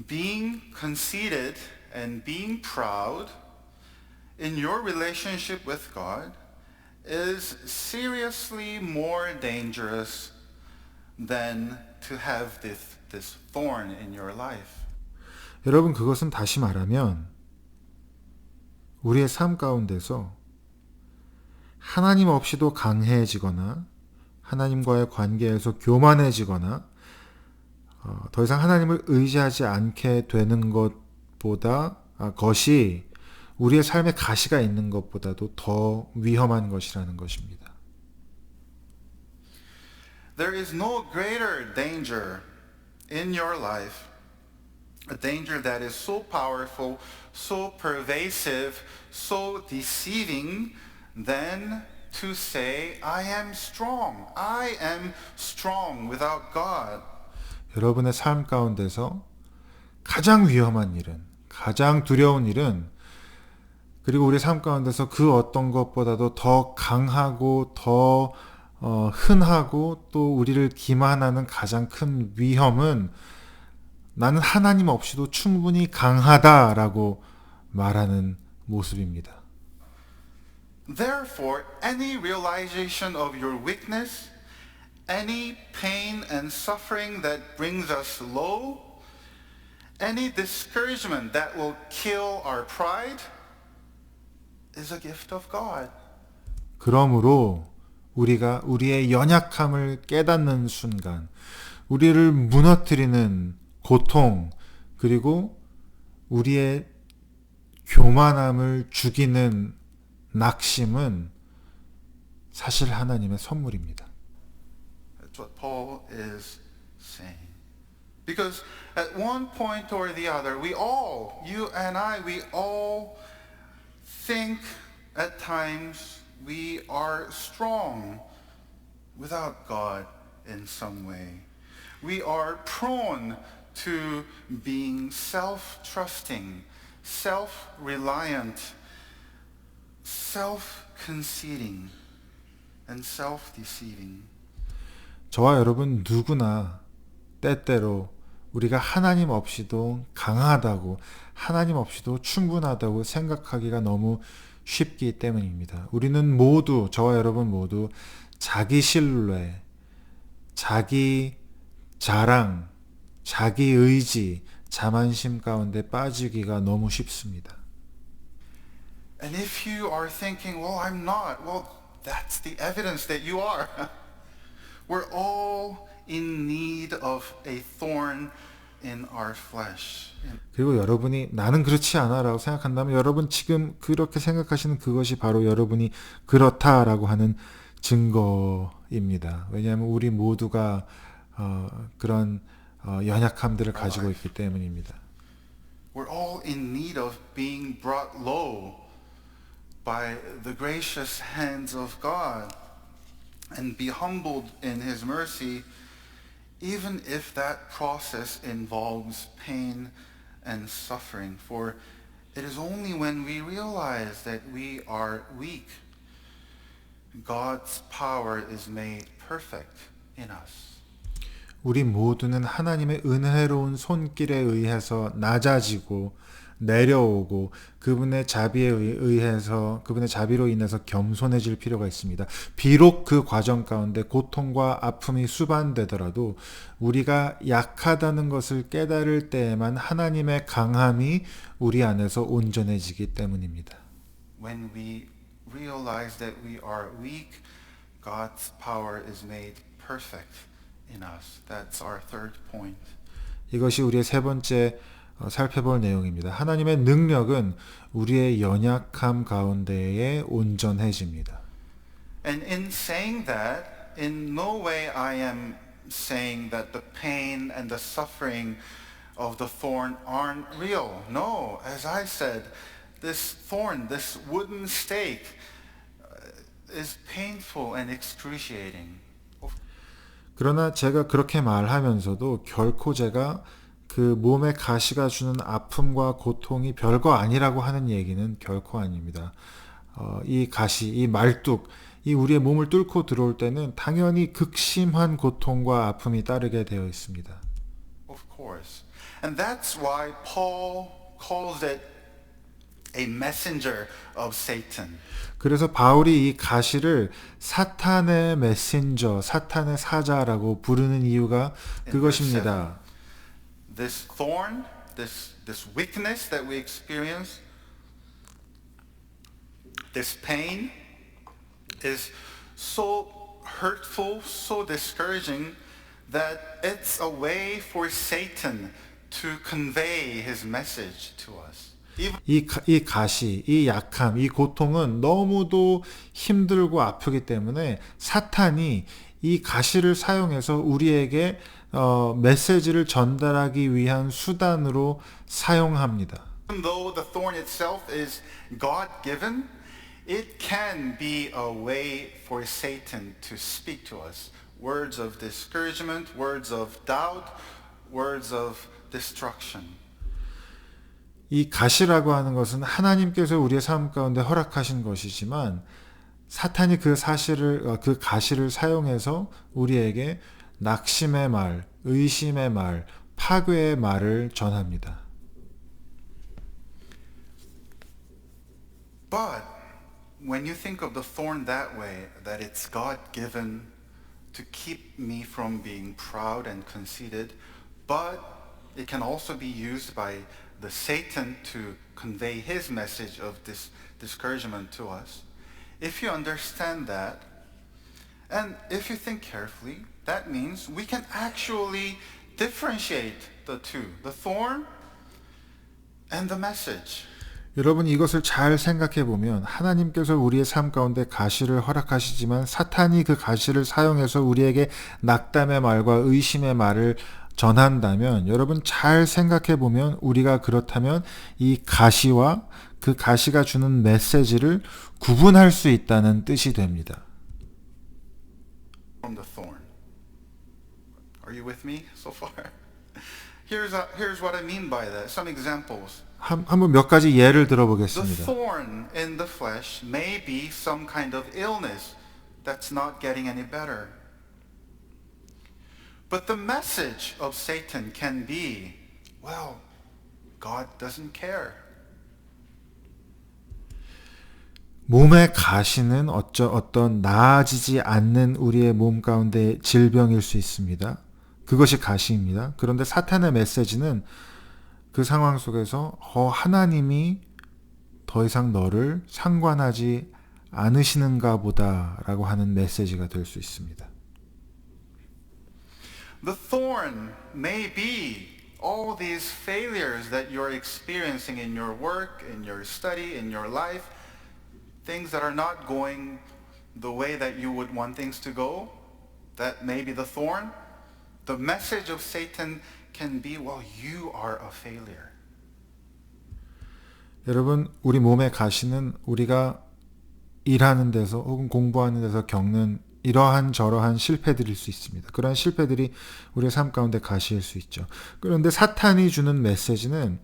being conceited and being proud in your relationship with God is seriously more dangerous than to have this thorn in your life.
여러분, 그것은 다시 말하면 우리의 삶 가운데서 하나님 없이도 강해지거나 하나님과의 관계에서 교만해지거나 더 이상 하나님을 의지하지 않게 되는 것이 우리의 삶에 가시가 있는 것보다도 더 위험한 것이라는 것입니다.
There is no greater danger in your life, a danger that is so powerful, so pervasive, so deceiving, than to say, I am strong. I am strong without God.
여러분의 삶 가운데서 가장 위험한 일은, 가장 두려운 일은, 그리고 우리 삶 가운데서 그 어떤 것보다도 더 강하고 더 흔하고 또 우리를 기만하는 가장 큰 위험은 나는 하나님 없이도 충분히 강하다라고 말하는 모습입니다.
Therefore, any realization of your weakness, any pain and suffering that brings us low, any discouragement that will kill our pride, is a gift of God.
그러므로 우리가 우리의 연약함을 깨닫는 순간, 우리를 무너뜨리는 고통, 그리고 우리의 교만함을 죽이는 낙심은 사실 하나님의 선물입니다.
That's what Paul is saying. Because at one point or the other, we all, you and I, we all think at times we are strong without God in some way. We are prone to being self-trusting, self-reliant, self-conceiting, and self-deceiving.
저와 여러분 누구나 때때로 우리가 하나님 없이도 강하다고, 하나님 없이도 충분하다고 생각하기가 너무 쉽기 때문입니다. 우리는 모두, 저와 여러분 모두 자기 신뢰, 자기 자랑, 자기 의지, 자만심 가운데 빠지기가 너무 쉽습니다.
And if you are thinking, well, I'm not, well, that's the evidence that you are. We're all in need of a thorn in our flesh.
그리고 여러분이 나는 그렇지 않아 라고 생각한다면 여러분 지금 그렇게 생각하시는 그것이 바로 여러분이 그렇다라고 하는 증거입니다. 왜냐하면 우리 모두가 그런 연약함들을 가지고 있기 때문입니다.
We're all in need of being brought low by the gracious hands of God and be humbled in His mercy, even if that process involves pain and suffering. For it is only when we realize that we are weak, God's power is made perfect in us.
우리 모두는 하나님의 은혜로운 손길에 의해서 낮아지고 내려오고 그분의 자비에 의해서, 그분의 자비로 인해서 겸손해질 필요가 있습니다. 비록 그 과정 가운데 고통과 아픔이 수반되더라도 우리가 약하다는 것을 깨달을 때에만 하나님의 강함이 우리 안에서 온전해지기 때문입니다.
When we realize that we are weak, God's power is made perfect in us. That's our third point.
이것이 우리의 세 번째 살펴볼 내용입니다. 하나님의 능력은 우리의 연약함 가운데에 온전해집니다.
And in saying that, in no way I am saying that the pain and the suffering of the thorn aren't real. No, as I said, this thorn, this wooden stake, is painful and excruciating.
그러나 제가 그렇게 말하면서도 결코 제가 그 몸의 가시가 주는 아픔과 고통이 별거 아니라고 하는 얘기는 결코 아닙니다. 이 가시, 이 말뚝, 이 우리의 몸을 뚫고 들어올 때는 당연히 극심한 고통과 아픔이 따르게 되어 있습니다.
Of course. And that's why Paul calls it a messenger of Satan.
그래서 바울이 이 가시를 사탄의 메신저, 사탄의 사자라고 부르는 이유가 그것입니다.
This thorn, this weakness that we experience, this pain is so hurtful, so discouraging that it's a way for Satan to convey his message to us.
이 가시, 이 약함, 이 고통은 너무도 힘들고 아프기 때문에 사탄이 이 가시를 사용해서 우리에게 메시지를 전달하기 위한 수단으로 사용합니다.
Even though the thorn itself is God-given, it can be a way for Satan to speak to us. Words of discouragement, words of doubt, words of destruction.
이 가시라고 하는 것은 하나님께서 우리의 삶 가운데 허락하신 것이지만 사탄이 그 가시를 사용해서 우리에게 낙심의 말, 의심의 말, 파괴의 말을 전합니다.
But when you think of the thorn that way, that it's God-given to keep me from being proud and conceited, but it can also be used by the Satan to convey his message of this discouragement to us. If you understand that, and if you think carefully, that means we can actually differentiate the two, the thorn and the message.
여러분 이것을 잘 생각해 보면 하나님께서 우리의 삶 가운데 가시를 허락하시지만 사탄이 그 가시를 사용해서 우리에게 낙담의 말과 의심의 말을 전한다면 여러분 잘 생각해 보면 우리가 그렇다면 이 가시와 그 가시가 주는 메시지를 구분할 수 있다는 뜻이 됩니다.
From the thorn. Are you with me so far? Here's what I mean by that. Some examples.
한번 몇 가지 예를
The
들어보겠습니다.
thorn in the flesh may be some kind of illness that's not getting any better. But the message of Satan can be, well, God doesn't care.
몸의 가시는 어떤 나아지지 않는 우리의 몸 가운데 질병일 수 있습니다. 그것이 가시입니다. 그런데 사탄의 메시지는 그 상황 속에서 하나님이 더 이상 너를 상관하지 않으시는가 보다라고 하는 메시지가 될 수 있습니다.
The thorn may be all these failures that you're experiencing in your work, in your study, in your life, things that are not going the way that you would want things to go. That may be the thorn. The message of Satan can be, well, you are a failure.
여러분, 우리 몸의 가시는 우리가 일하는 데서 혹은 공부하는 데서 겪는 이러한 저러한 실패들일 수 있습니다. 그런 실패들이 우리의 삶 가운데 가시일 수 있죠. 그런데 사탄이 주는 메시지는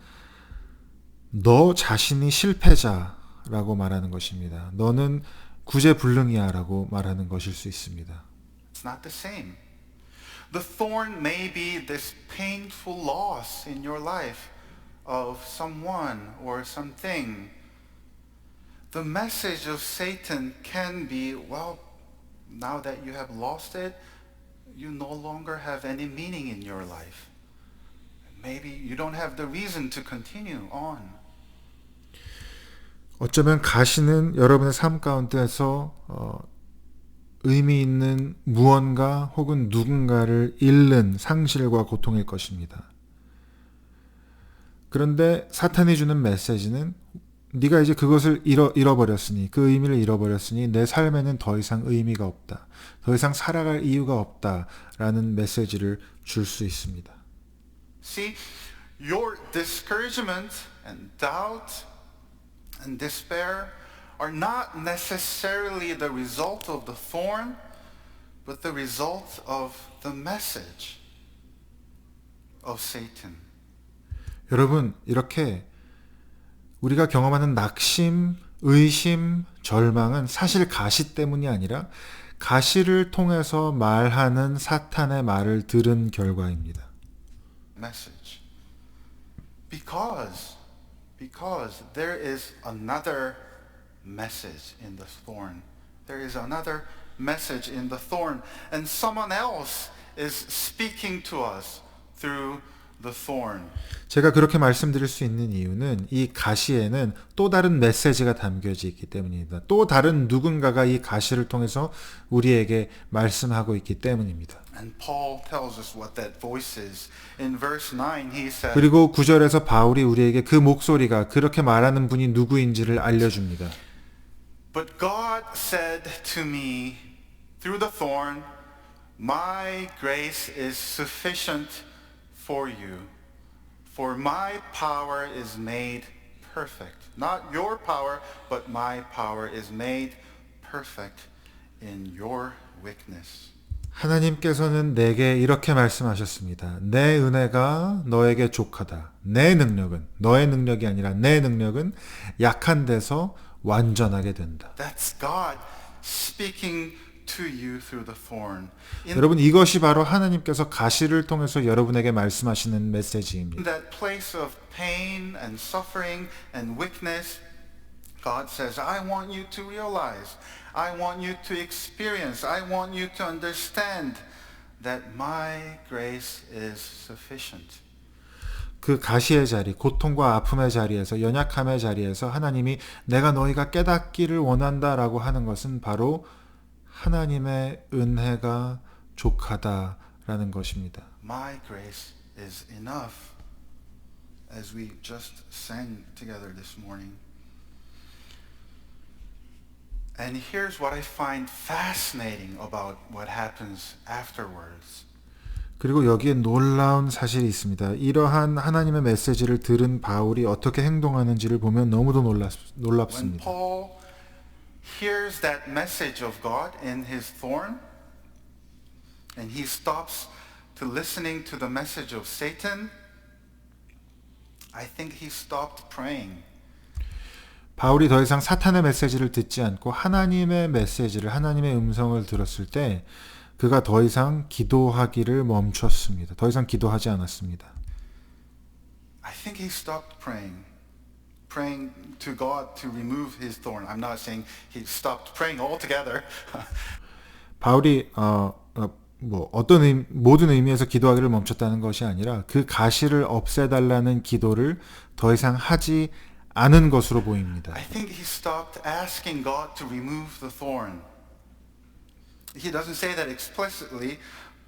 너 자신이 실패자라고 말하는 것입니다. 너는 구제불능이야 라고 말하는 것일 수 있습니다.
It's not the same. The thorn may be this painful loss in your life of someone or something. The message of Satan can be, well, now that you have lost it, you no longer have any meaning in your life. Maybe you don't have the reason to continue on.
어쩌면 가시는 여러분의 삶 가운데서 의미 있는 무언가 혹은 누군가를 잃는 상실과 고통일 것입니다. 그런데 사탄이 주는 메시지는 네가 이제 그것을 잃어버렸으니 그 의미를 잃어버렸으니 내 삶에는 더 이상 의미가 없다. 더 이상 살아갈 이유가 없다라는 메시지를 줄 수 있습니다.
See, your discouragement and doubt and despair are not necessarily the result of the thorn, but the result of the message of Satan.
여러분, 이렇게 우리가 경험하는 낙심, 의심, 절망은 사실 가시 때문이 아니라 가시를 통해서 말하는 사탄의 말을 들은 결과입니다.
Message. Because there is another message in the thorn. There is another message in the thorn. And someone else is speaking to us through the thorn.
제가 그렇게 말씀드릴 수 있는 이유는 이 가시에는 또 다른 메시지가 담겨져 있기 때문입니다. 또 다른 누군가가 이 가시를 통해서 우리에게 말씀하고 있기 때문입니다.
And Paul tells us what that voice is. In verse 9 he said,
그리고 9절에서 바울이 우리에게 그 목소리가 그렇게 말하는 분이 누구인지를 알려줍니다.
But God said to me through the thorn, My grace is sufficient for you, for my power is made perfect. Not your power, but my power is made perfect in your weakness.
하나님께서는 내게 이렇게 말씀하셨습니다. 내 은혜가 너에게 족하다. 내 능력은, 너의 능력이 아니라 내 능력은 약한 데서 완전하게 된다.
That's God speaking to you through the thorn.
여러분, 이것이 바로 하나님께서 가시를 통해서 여러분에게 말씀하시는 메시지입니다.
In that place of pain and suffering and weakness, God says, I want you to realize, I want you to experience, I want you to understand that my grace is sufficient.
그 가시의 자리, 고통과 아픔의 자리에서, 연약함의 자리에서 하나님이 내가 너희가 깨닫기를 원한다라고 하는 것은 바로 하나님의 은혜가 족하다라는 것입니다.
My grace is enough, as we just sang together this morning. And here's what I find fascinating about what happens afterwards.
그리고 여기에 놀라운 사실이 있습니다. 이러한 하나님의 메시지를 들은 바울이 어떻게 행동하는지를 보면 너무도
When
놀랍습니다.
Paul hears that message of God in his thorn, and he stops to listening to the message of Satan, I think he stopped praying.
바울이 더 이상 사탄의 메시지를 듣지 않고 하나님의 메시지를, 하나님의 음성을 들었을 때 그가 더 이상 기도하기를 멈췄습니다. 더 이상 기도하지 않았습니다.
I think he stopped praying to God to remove his thorn. I'm not saying he stopped praying altogether.
바울이 모든 의미에서 기도하기를 멈췄다는 것이 아니라 그 가시를 없애달라는 기도를 더 이상 하지 않은 것으로 보입니다.
I think he stopped asking God to remove the thorn. He doesn't say that explicitly,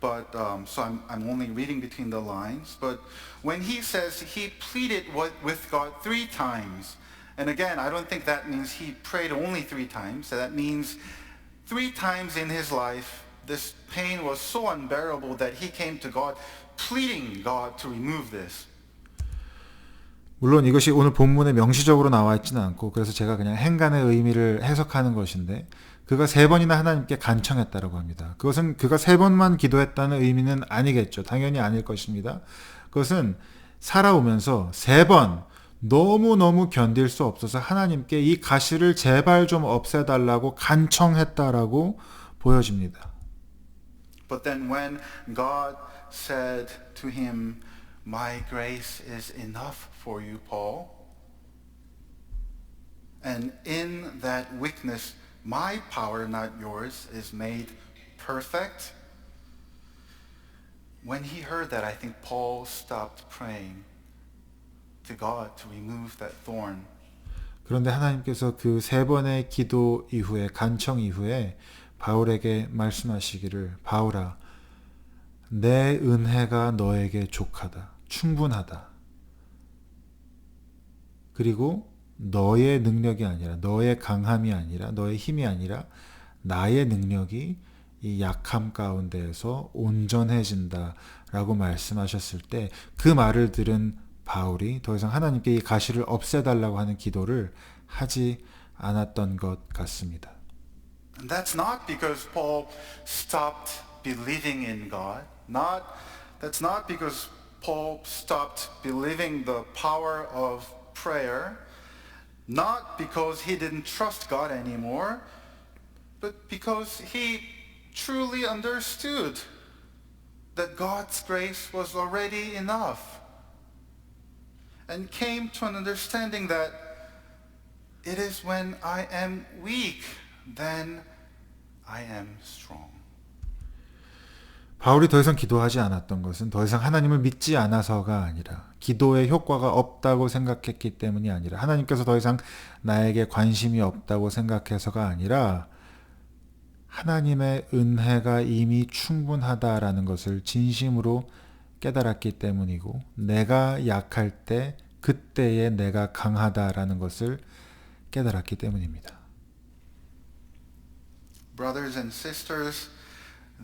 but so I'm only reading between the lines. But when he says he pleaded with God 3 times, and again, I don't think that means he prayed only 3 times. That means 3 times in his life, this pain was so unbearable that he came to God, pleading God to remove this.
물론 이것이 오늘 본문에 명시적으로 나와 있지는 않고 그래서 제가 그냥 행간의 의미를 해석하는 것인데 그가 3번이나 하나님께 간청했다라고 합니다. 그것은 그가 3번만 기도했다는 의미는 아니겠죠. 당연히 아닐 것입니다. 그것은 살아오면서 3번 너무너무 견딜 수 없어서 하나님께 이 가시를 제발 좀 없애달라고 간청했다라고 보여집니다.
But then when God said to him, My grace is enough for you, Paul, and in that weakness, my power, not yours, is made perfect. When he heard that, I think Paul stopped praying to God to remove that thorn.
그런데 하나님께서 그 3번의 기도 이후에, 간청 이후에 바울에게 말씀하시기를, 바울아, 내 은혜가 너에게 족하다, 충분하다. 그리고 너의 능력이 아니라, 너의 강함이 아니라, 너의 힘이 아니라 나의 능력이 이 약함 가운데에서 온전해진다라고 말씀하셨을 때 그 말을 들은 바울이 더 이상 하나님께 이 가시를 없애달라고 하는 기도를 하지 않았던 것 같습니다.
And that's not because Paul stopped believing in God. That's not because Paul stopped believing the power of prayer. Not because he didn't trust God anymore, but because he truly understood that God's grace was already enough and came to an understanding that it is when I am weak then I am strong.
바울이 더 이상 기도하지 않았던 것은 더 이상 하나님을 믿지 않아서가 아니라 기도의 효과가 없다고 생각했기 때문이 아니라 하나님께서 더 이상 나에게 관심이 없다고 생각해서가 아니라 하나님의 은혜가 이미 충분하다라는 것을 진심으로 깨달았기 때문이고 내가 약할 때 그때에 내가 강하다라는 것을 깨달았기 때문입니다.
Brothers and sisters,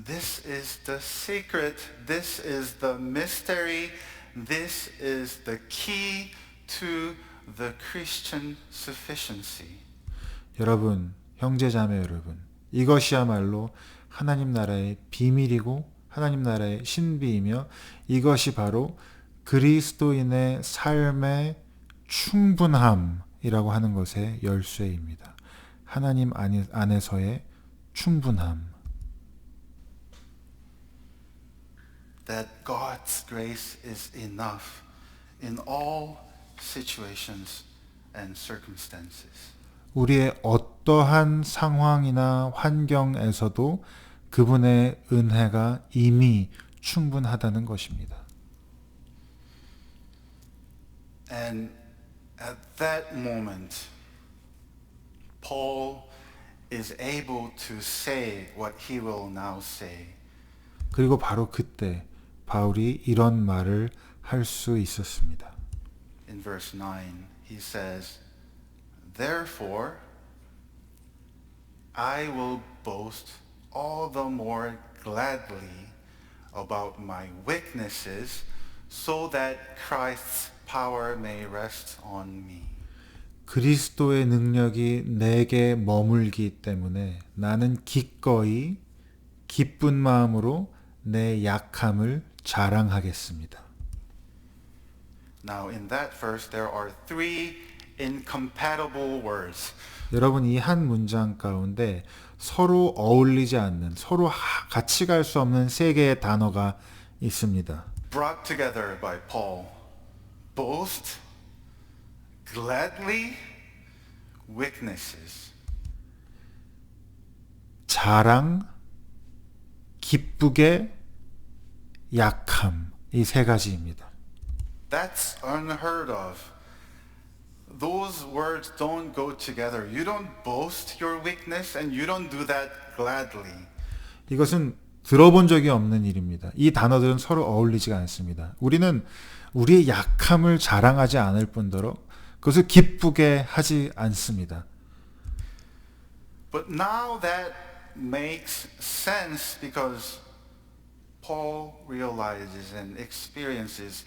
this is the secret, this is the mystery, this is the key to the Christian sufficiency.
여러분, 형제자매 여러분, 이것이야말로 하나님 나라의 비밀이고 하나님 나라의 신비이며 이것이 바로 그리스도인의 삶의 충분함이라고 하는 것의 열쇠입니다. 하나님 안에서의 충분함.
That God's grace is enough in all situations and circumstances.
우리의 어떠한 상황이나 환경에서도 그분의 은혜가 이미 충분하다는 것입니다.
And at that moment, Paul is able to say what he will now say.
그리고 바로 그때 바울이 이런 말을 할 수 있었습니다.
In verse 9, he says, Therefore, I will boast all the more gladly about my weaknesses so that Christ's power may rest on me.
그리스도의 능력이 내게 머물기 때문에 나는 기꺼이 기쁜 마음으로 내 약함을 자랑하겠습니다.
Now in that verse there are three incompatible words.
여러분 이 한 문장 가운데 서로 어울리지 않는 서로 같이 갈 수 없는 세 개의 단어가 있습니다.
Brought together by Paul. Boast, gladly, weaknesses.
자랑, 기쁘게, 약함. 이 세 가지입니다.
That's unheard of. Those words don't go together. You don't boast your weakness and you don't do that gladly.
이것은 들어본 적이 없는 일입니다. 이 단어들은 서로 어울리지가 않습니다. 우리는 우리의 약함을 자랑하지 않을 뿐더러 그것을 기쁘게 하지 않습니다.
But now that makes sense because Paul realizes and experiences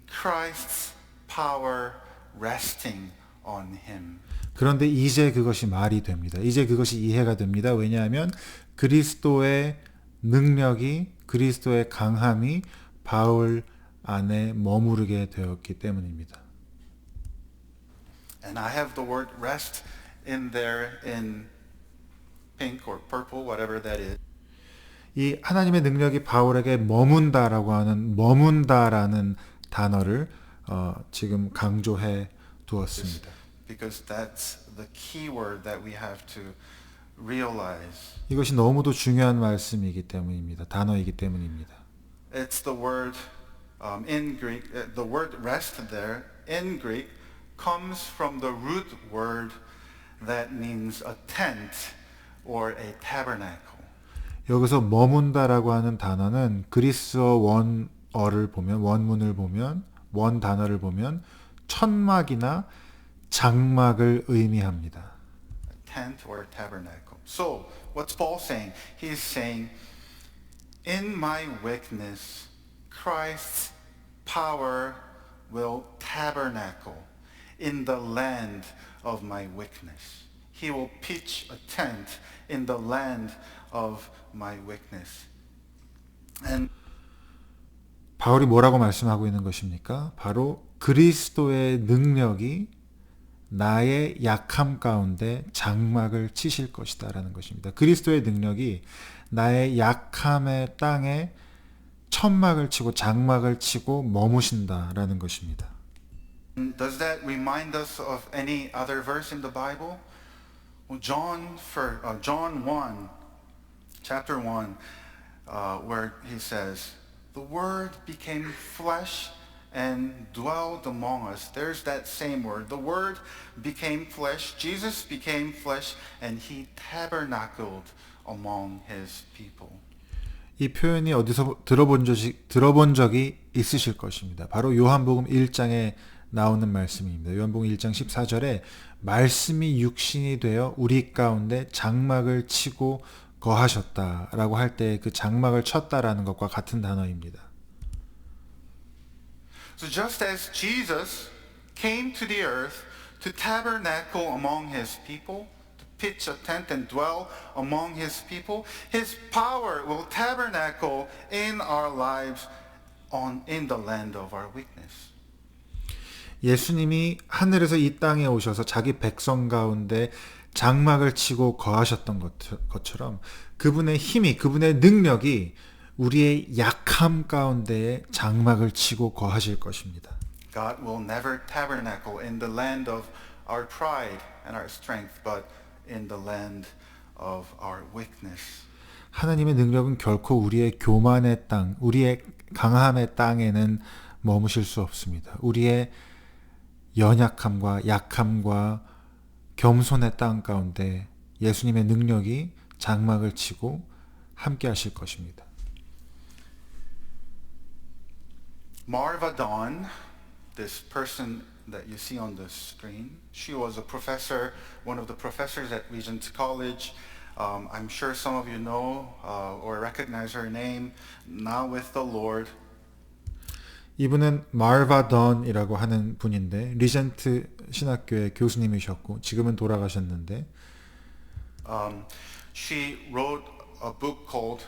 Christ's power resting on him.
그런데 이제 그것이 말이 됩니다. 이제 그것이 이해가 됩니다. 왜냐하면 그리스도의 능력이 그리스도의 강함이 바울 안에 머무르게 되었기 때문입니다.
And I have the word rest in there in pink or purple, whatever that is.
이 하나님의 능력이 바울에게 머문다라고 하는 머문다라는 단어를 지금 강조해 두었습니다.
Because that's the key word that we have to realize.
이것이 너무도 중요한 말씀이기 때문입니다. 단어이기 때문입니다.
It's the word in Greek, the word rest there in Greek comes from the root word that means a tent or a tabernacle.
여기서 머문다라고 하는 단어는 그리스어 원어를 보면 원문을 보면 원 단어를 보면 천막이나 장막을 의미합니다.
Tent or tabernacle. So, what's Paul saying? He's saying, in my weakness, Christ's power will tabernacle in the land of my weakness. He will pitch a tent in the land of my weakness. And
바울이 뭐라고 말씀하고 있는 것입니까? 바로 그리스도의 능력이 나의 약함 가운데 장막을 치실 것이다 라는 것입니다. 그리스도의 능력이 나의 약함의 땅에 천막을 치고 장막을 치고 머무신다 라는 것입니다.
does that remind us of any other verse in the Bible? Well, John 1, chapter 1, where he says, the Word became flesh and dwelled among us. There's that same word. The Word became flesh. Jesus became flesh, and he tabernacled among his people.
이 표현이 어디서 들어본 적이 있으실 것입니다. 바로 요한복음 1장에 나오는 말씀입니다. 요한복음 1장 14절에 말씀이 육신이 되어 우리 가운데 장막을 치고 거하셨다라고 할 때 그 장막을 쳤다라는 것과 같은 단어입니다.
So just as Jesus came to the earth to tabernacle among his people, to pitch a tent and dwell among his people, his power will tabernacle in our lives in the land of our weakness.
예수님이 하늘에서 이 땅에 오셔서 자기 백성 가운데 장막을 치고 거하셨던 것처럼 그분의 힘이, 그분의 능력이 우리의 약함 가운데에 장막을 치고 거하실 것입니다.
God will never tabernacle in the land of our pride and our strength, but in the land of our weakness.
하나님의 능력은 결코 우리의 교만의 땅, 우리의 강함의 땅에는 머무실 수 없습니다. 우리의 연약함과 약함과 겸손의 땅 가운데 예수님의 능력이 장막을 치고 함께 하실 것입니다.
Marva Dawn, this person that you see on the screen, she was a professor, one of the professors at Regent College. I'm sure some of you know or recognize her name, now with the Lord.
이분은 마르바 던이라고 하는 분인데 리젠트 신학교의 교수님이셨고 지금은 돌아가셨는데
She wrote a book called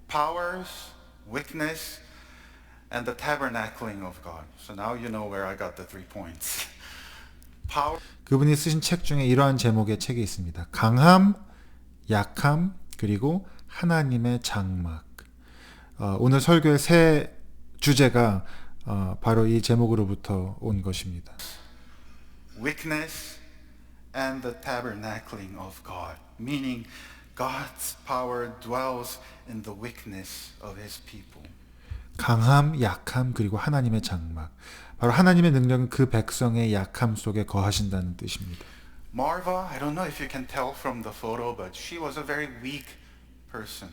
Powers, Weakness, and the Tabernacling of God. So now you know where I got the 3 points. Power.
그분이 쓰신 책 중에 이러한 제목의 책이 있습니다. 강함, 약함, 그리고 하나님의 장막. 오늘 설교의 세 주제가 바로 이 제목으로부터 온 것입니다.
Weakness and the tabernacling of God, meaning God's power dwells in the weakness of his people.
강함, 약함, 그리고 하나님의 장막. 바로 하나님의 능력은 그 백성의 약함 속에 거하신다는 뜻입니다.
Marva, I don't know if you can tell from the photo, but she was a very weak person.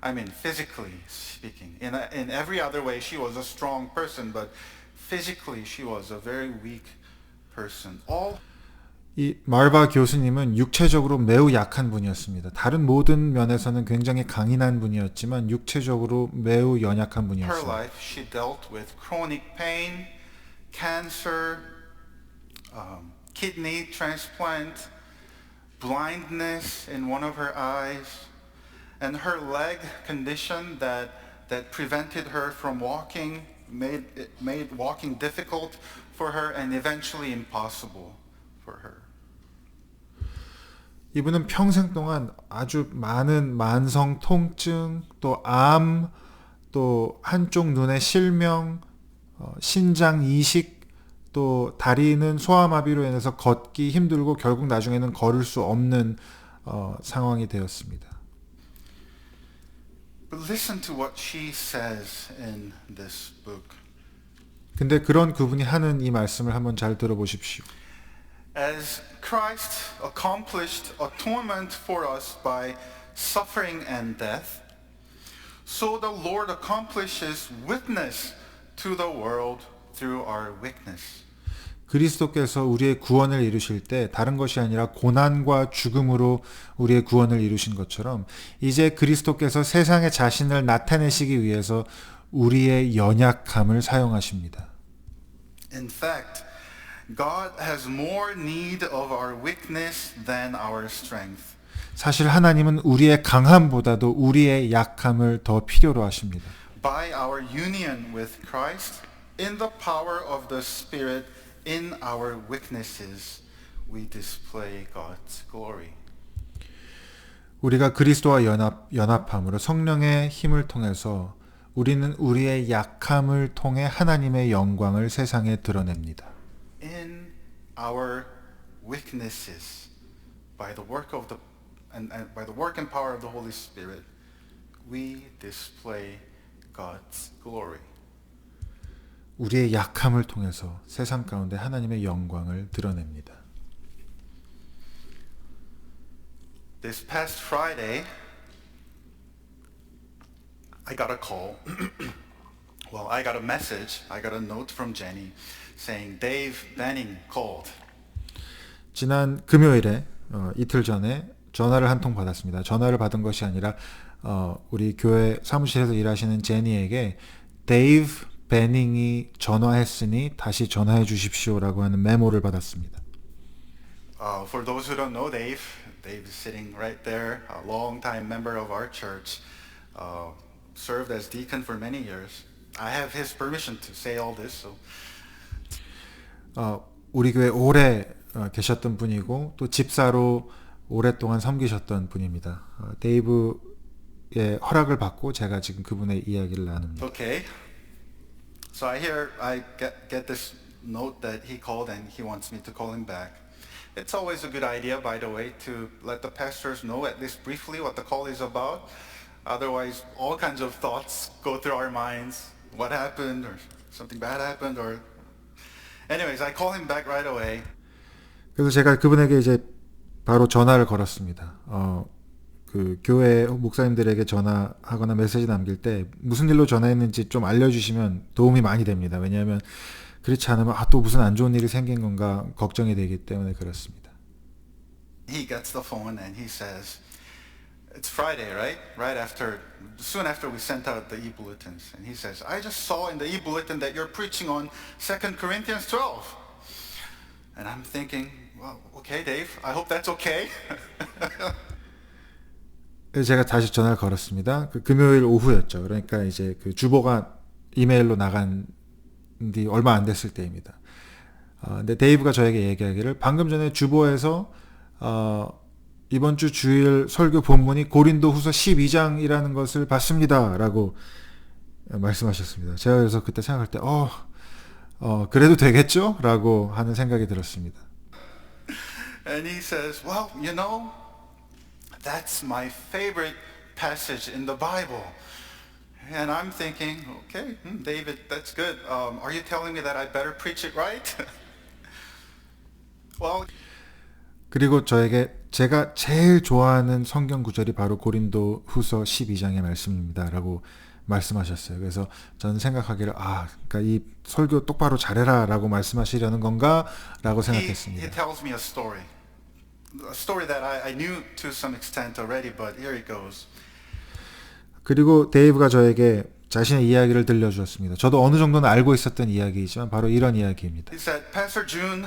I mean, physically speaking. In every other way, she was a strong person, but physically, she was a very weak person.
이 말바 교수님은 육체적으로 매우 약한 분이었습니다. 다른 모든 면에서는 굉장히 강인한 분이었지만 육체적으로 매우 연약한
Her
분이었습니다.
life, she dealt with chronic pain, cancer, kidney transplant, blindness in one of her eyes, and her leg condition that prevented her from walking, made walking difficult for her and eventually impossible for her.
이분은 평생 동안 아주 많은 만성 통증, 또 암, 또 한쪽 눈의 실명, 신장 이식, 또 다리는 소아마비로 인해서 걷기 힘들고 결국 나중에는 걸을 수 없는 상황이 되었습니다.
But listen to what she says in this book.
근데 그런 그분이 하는 이 말씀을 한번 잘 들어보십시오.
As Christ accomplished atonement for us by suffering and death, so the Lord accomplishes witness to the world through our weakness.
그리스도께서 우리의 구원을 이루실 때 다른 것이 아니라 고난과 죽음으로 우리의 구원을 이루신 것처럼 이제 그리스도께서 세상에 자신을 나타내시기 위해서 우리의 연약함을 사용하십니다.
In fact, God has more need of our weakness than our strength.
사실 하나님은 우리의 강함보다도 우리의 약함을 더 필요로 하십니다.
By our union with Christ, in the power of the Spirit, in our weaknesses, we display God's glory.
우리가 그리스도와 연합함으로 성령의 힘을 통해서 우리는 우리의 약함을 통해 하나님의 영광을 세상에 드러냅니다.
In our weaknesses, by the work of and by the work and power of the Holy Spirit, we display God's glory.
우리의 약함을 통해서 세상 가운데 하나님의 영광을 드러냅니다.
This past Friday, I got a call. Well, I got a message. I got a note from Jenny saying Dave Benning called.
지난 금요일에 이틀 전에 전화를 한 통 받았습니다. 전화를 받은 것이 아니라 우리 교회 사무실에서 일하시는 제니에게 데이브 베닝이 전화했으니 다시 전화해 주십시오라고 하는 메모를 받았습니다.
For those who don't know Dave is sitting right there, a long-time member of our church, served as deacon for many years. I have his permission to say all this. So.
우리 교회 오래 계셨던 분이고 또 집사로 오랫동안 섬기셨던 분입니다. 데이브의 허락을 받고 제가 지금 그분의 이야기를 나눕니다.
Okay. So I get this note that he called and he wants me to call him back. It's always a good idea, by the way, to let the pastors know at least briefly what the call is about. Otherwise, all kinds of thoughts go through our minds. What happened, or something bad happened, or... Anyways, I call him back right away.
그래서 제가 그분에게 이제 바로 전화를 걸었습니다. 그 교회 목사님들에게 전화하거나 메시지 남길 때 무슨 일로 전화했는지 좀 알려주시면 도움이 많이 됩니다. 왜냐하면 그렇지 않으면 또 무슨 안 좋은 일이 생긴 건가 걱정이 되기 때문에 그렇습니다.
He gets the phone and he says, it's Friday, right? Soon after we sent out the e-bulletins. And he says, I just saw in the e-bulletin that you're preaching on 2 Corinthians 12. And I'm thinking, well, okay, Dave, I hope that's okay.
제가 다시 전화를 걸었습니다. 그 금요일 오후였죠. 그러니까 이제 그 주보가 이메일로 나간 뒤 얼마 안 됐을 때입니다. 근데 데이브가 저에게 얘기하기를 방금 전에 주보에서 이번 주 주일 설교 본문이 고린도후서 12장이라는 것을 봤습니다. 라고 말씀하셨습니다. 제가 그래서 그때 생각할 때 그래도 되겠죠? 라고 하는 생각이 들었습니다.
And he says, well, you know, that's my favorite passage in the Bible. And I'm thinking, okay, David, that's good. Are you telling me that I better preach it right? Well,
그리고 저에게 제가 제일 좋아하는 성경 구절이 바로 고린도후서 12장의 말씀입니다. 라고 말씀하셨어요. 그래서 저는 생각하기를 그러니까 이 설교 똑바로 잘해라 라고 말씀하시려는 건가? 라고 생각했습니다.
He tells me a story that I knew to some extent already, but here it goes.
그리고 데이브가 저에게 자신의 이야기를 들려주었습니다. 저도 어느 정도는 알고 있었던 이야기이지만 바로 이런 이야기입니다.
He said, Pastor June,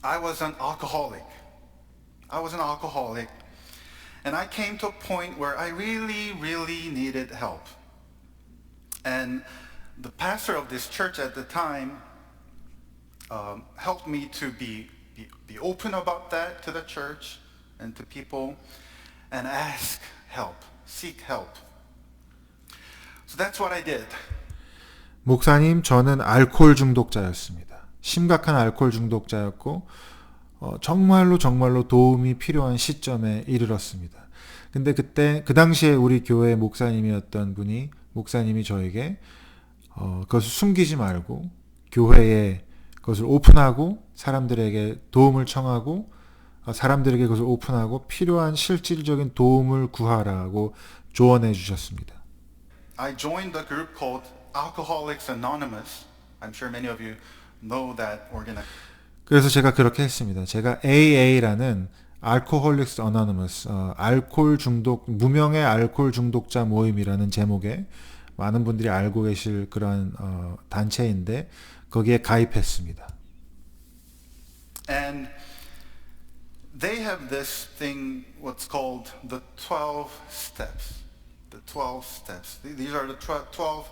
I was an alcoholic. And I came to a point where I really, really needed help. And the pastor of this church at the time helped me to be open about that to the church and to people and ask help, seek help. So that's what I did.
목사님, 저는 알코올 중독자였습니다. 심각한 알코올 중독자였고 정말로 도움이 필요한 시점에 이르렀습니다. 근데 그 당시에 우리 교회 목사님이었던 목사님이 저에게 그것을 숨기지 말고 교회에 그것을 오픈하고 사람들에게 도움을 청하고 사람들에게 그것을 오픈하고 필요한 실질적인 도움을 구하라고 조언해 주셨습니다.
I joined a group called Alcoholics Anonymous. I'm sure many of you know that organization.
그래서 제가 그렇게 했습니다. 제가 AA라는 Alcoholics Anonymous, 알코올 중독, 무명의 알코올 중독자 모임이라는 제목의 많은 분들이 알고 계실 그런 단체인데 거기에 가입했습니다.
And they have this thing, what's called the 12 steps. The 12 steps. These are the 12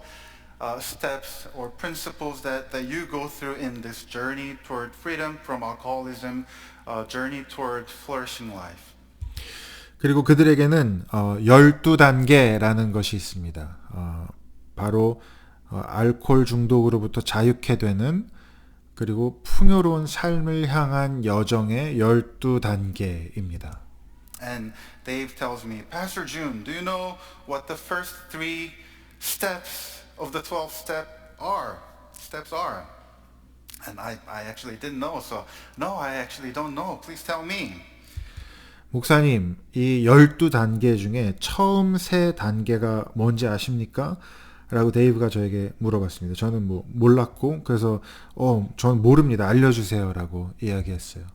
steps or principles that you go through in this journey toward freedom from alcoholism, journey toward flourishing life.
그리고 그들에게는 12단계라는 것이 있습니다. 바로 알코올 중독으로부터 자유케 되는 그리고 풍요로운 삶을 향한 여정의 12단계입니다.
And Dave tells me, Pastor June, do you know what the first 3 steps of the 12 steps are? And I actually didn't know, so no, I actually don't know. Please tell me.
목사님, 이 12단계 중에 처음 3단계가 뭔지 아십니까? 라고 데이브가 저에게 물어봤습니다. 저는 몰랐고 그래서 저는 모릅니다. 알려주세요 라고 이야기했어요.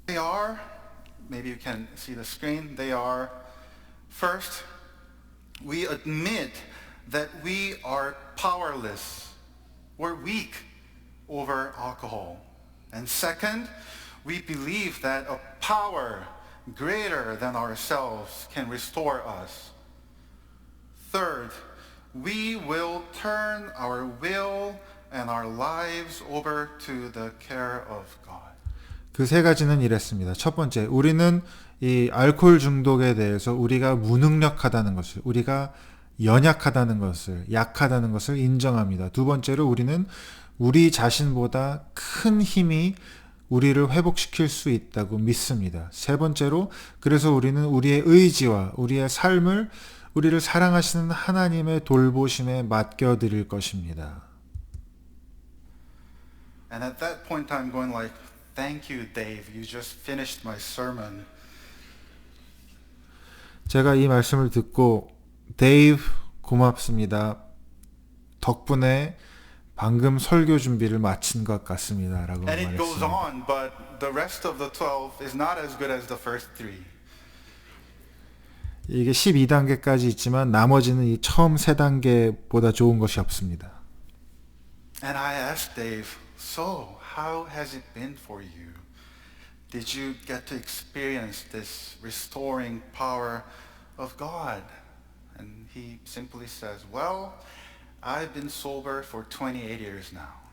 They are, maybe you can see the screen, they are, first, we admit that we are powerless, we're weak over alcohol. And second, we believe that a power greater than ourselves can restore us. Third, we will turn our will and our lives over to the care of God.
그 3가지는 이랬습니다. 첫 번째, 우리는 이 알코올 중독에 대해서 우리가 무능력하다는 것을, 우리가 연약하다는 것을, 약하다는 것을 인정합니다. 두 번째로 우리는 우리 자신보다 큰 힘이 우리를 회복시킬 수 있다고 믿습니다. 세 번째로, 그래서 우리는 우리의 의지와 우리의 삶을 우리를 사랑하시는 하나님의 돌보심에 맡겨드릴 것입니다.
And at that point I'm going like, thank you, Dave. You just finished my sermon.
제가 이 말씀을 듣고 데이브 고맙습니다. 덕분에 방금 설교 준비를 마친 것 같습니다. 라고
And it goes
말했습니다.
on, but the rest of the 12 is not as good as the first 3.
이게 12단계까지 있지만 나머지는 이 처음 3단계보다 좋은 것이 없습니다.
And I asked Dave, so how has it been for you? Did you get to experience this restoring power of God? And he simply says, well, I've been sober for 28 years now.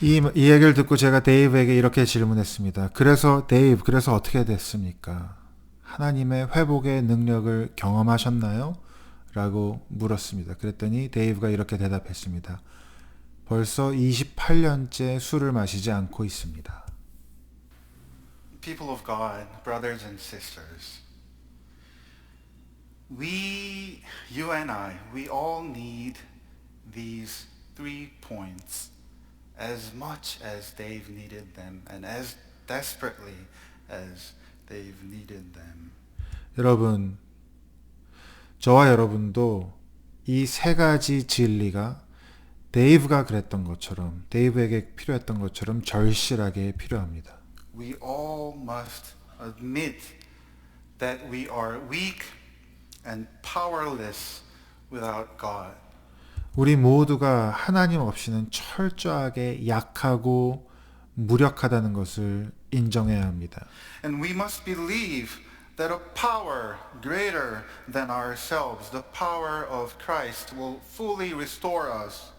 이 얘기를 듣고 제가 데이브에게 이렇게 질문했습니다. 그래서 데이브, 그래서 어떻게 됐습니까? 하나님의 회복의 능력을 경험하셨나요? 라고 물었습니다. 그랬더니 데이브가 이렇게 대답했습니다. 벌써 28년째 술을 마시지 않고 있습니다.
People of God, brothers and sisters, you and I, we all need these 3 points as much as Dave needed them and as desperately as Dave needed them.
여러분, 저와 여러분도 이 3가지 진리가 데이브가 그랬던 것처럼, 데이브에게 필요했던 것처럼 절실하게 필요합니다.
We all must admit that we are weak and powerless without God.
우리 모두가 하나님 없이는 철저하게 약하고 무력하다는 것을 인정해야 합니다.
And we must believe that a power greater than ourselves, the power of Christ, will fully restore us.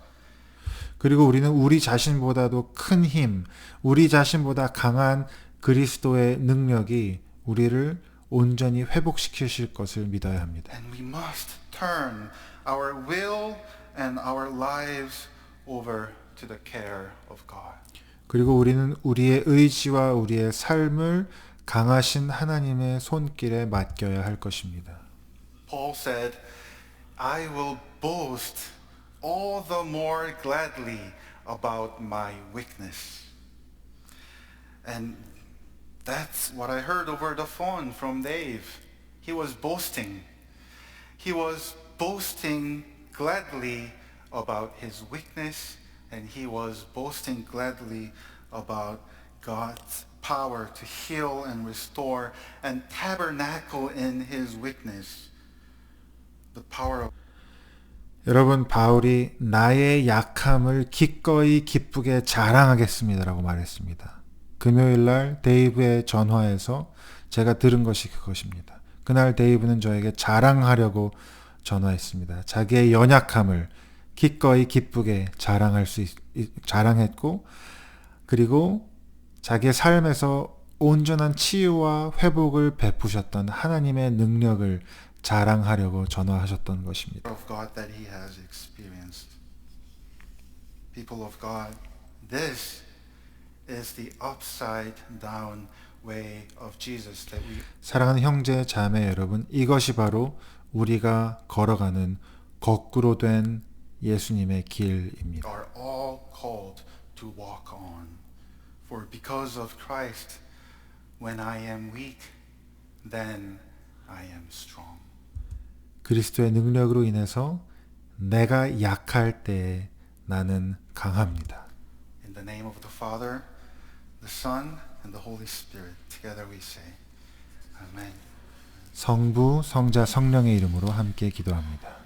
그리고 우리는 우리 자신보다도 큰 힘, 우리 자신보다 강한 그리스도의 능력이 우리를 온전히 회복시키실 것을 믿어야 합니다.
And we must turn our will and our lives over to the care of God.
그리고 우리는 우리의 의지와 우리의 삶을 강하신 하나님의 손길에 맡겨야 할 것입니다.
Paul said, I will boast all the more gladly about my weakness. And that's what I heard over the phone from Dave. He was boasting He was boasting gladly about his weakness, and he was boasting gladly about God's power to heal and restore and tabernacle in his weakness. The power of
여러분, 바울이 나의 약함을 기꺼이 기쁘게 자랑하겠습니다라고 말했습니다. 금요일 날 데이브의 전화에서 제가 들은 것이 그것입니다. 그날 데이브는 저에게 자랑하려고 전화했습니다. 자기의 연약함을 기꺼이 기쁘게 자랑했고, 그리고 자기의 삶에서 온전한 치유와 회복을 베푸셨던 하나님의 능력을 자랑하려고 전화하셨던 것입니다.
of God that he has experienced. People of God, this is the upside down way of Jesus that we
사랑하는 형제 자매 여러분, 이것이 바로 우리가 걸어가는 거꾸로 된 예수님의 길입니다.
are all called to walk on. For because of Christ, when I am weak, then I am strong.
그리스도의 능력으로 인해서 내가 약할 때에 나는 강합니다.
In the name of the Father, the Son, and the Holy Spirit, together we say, Amen.
성부, 성자, 성령의 이름으로 함께 기도합니다.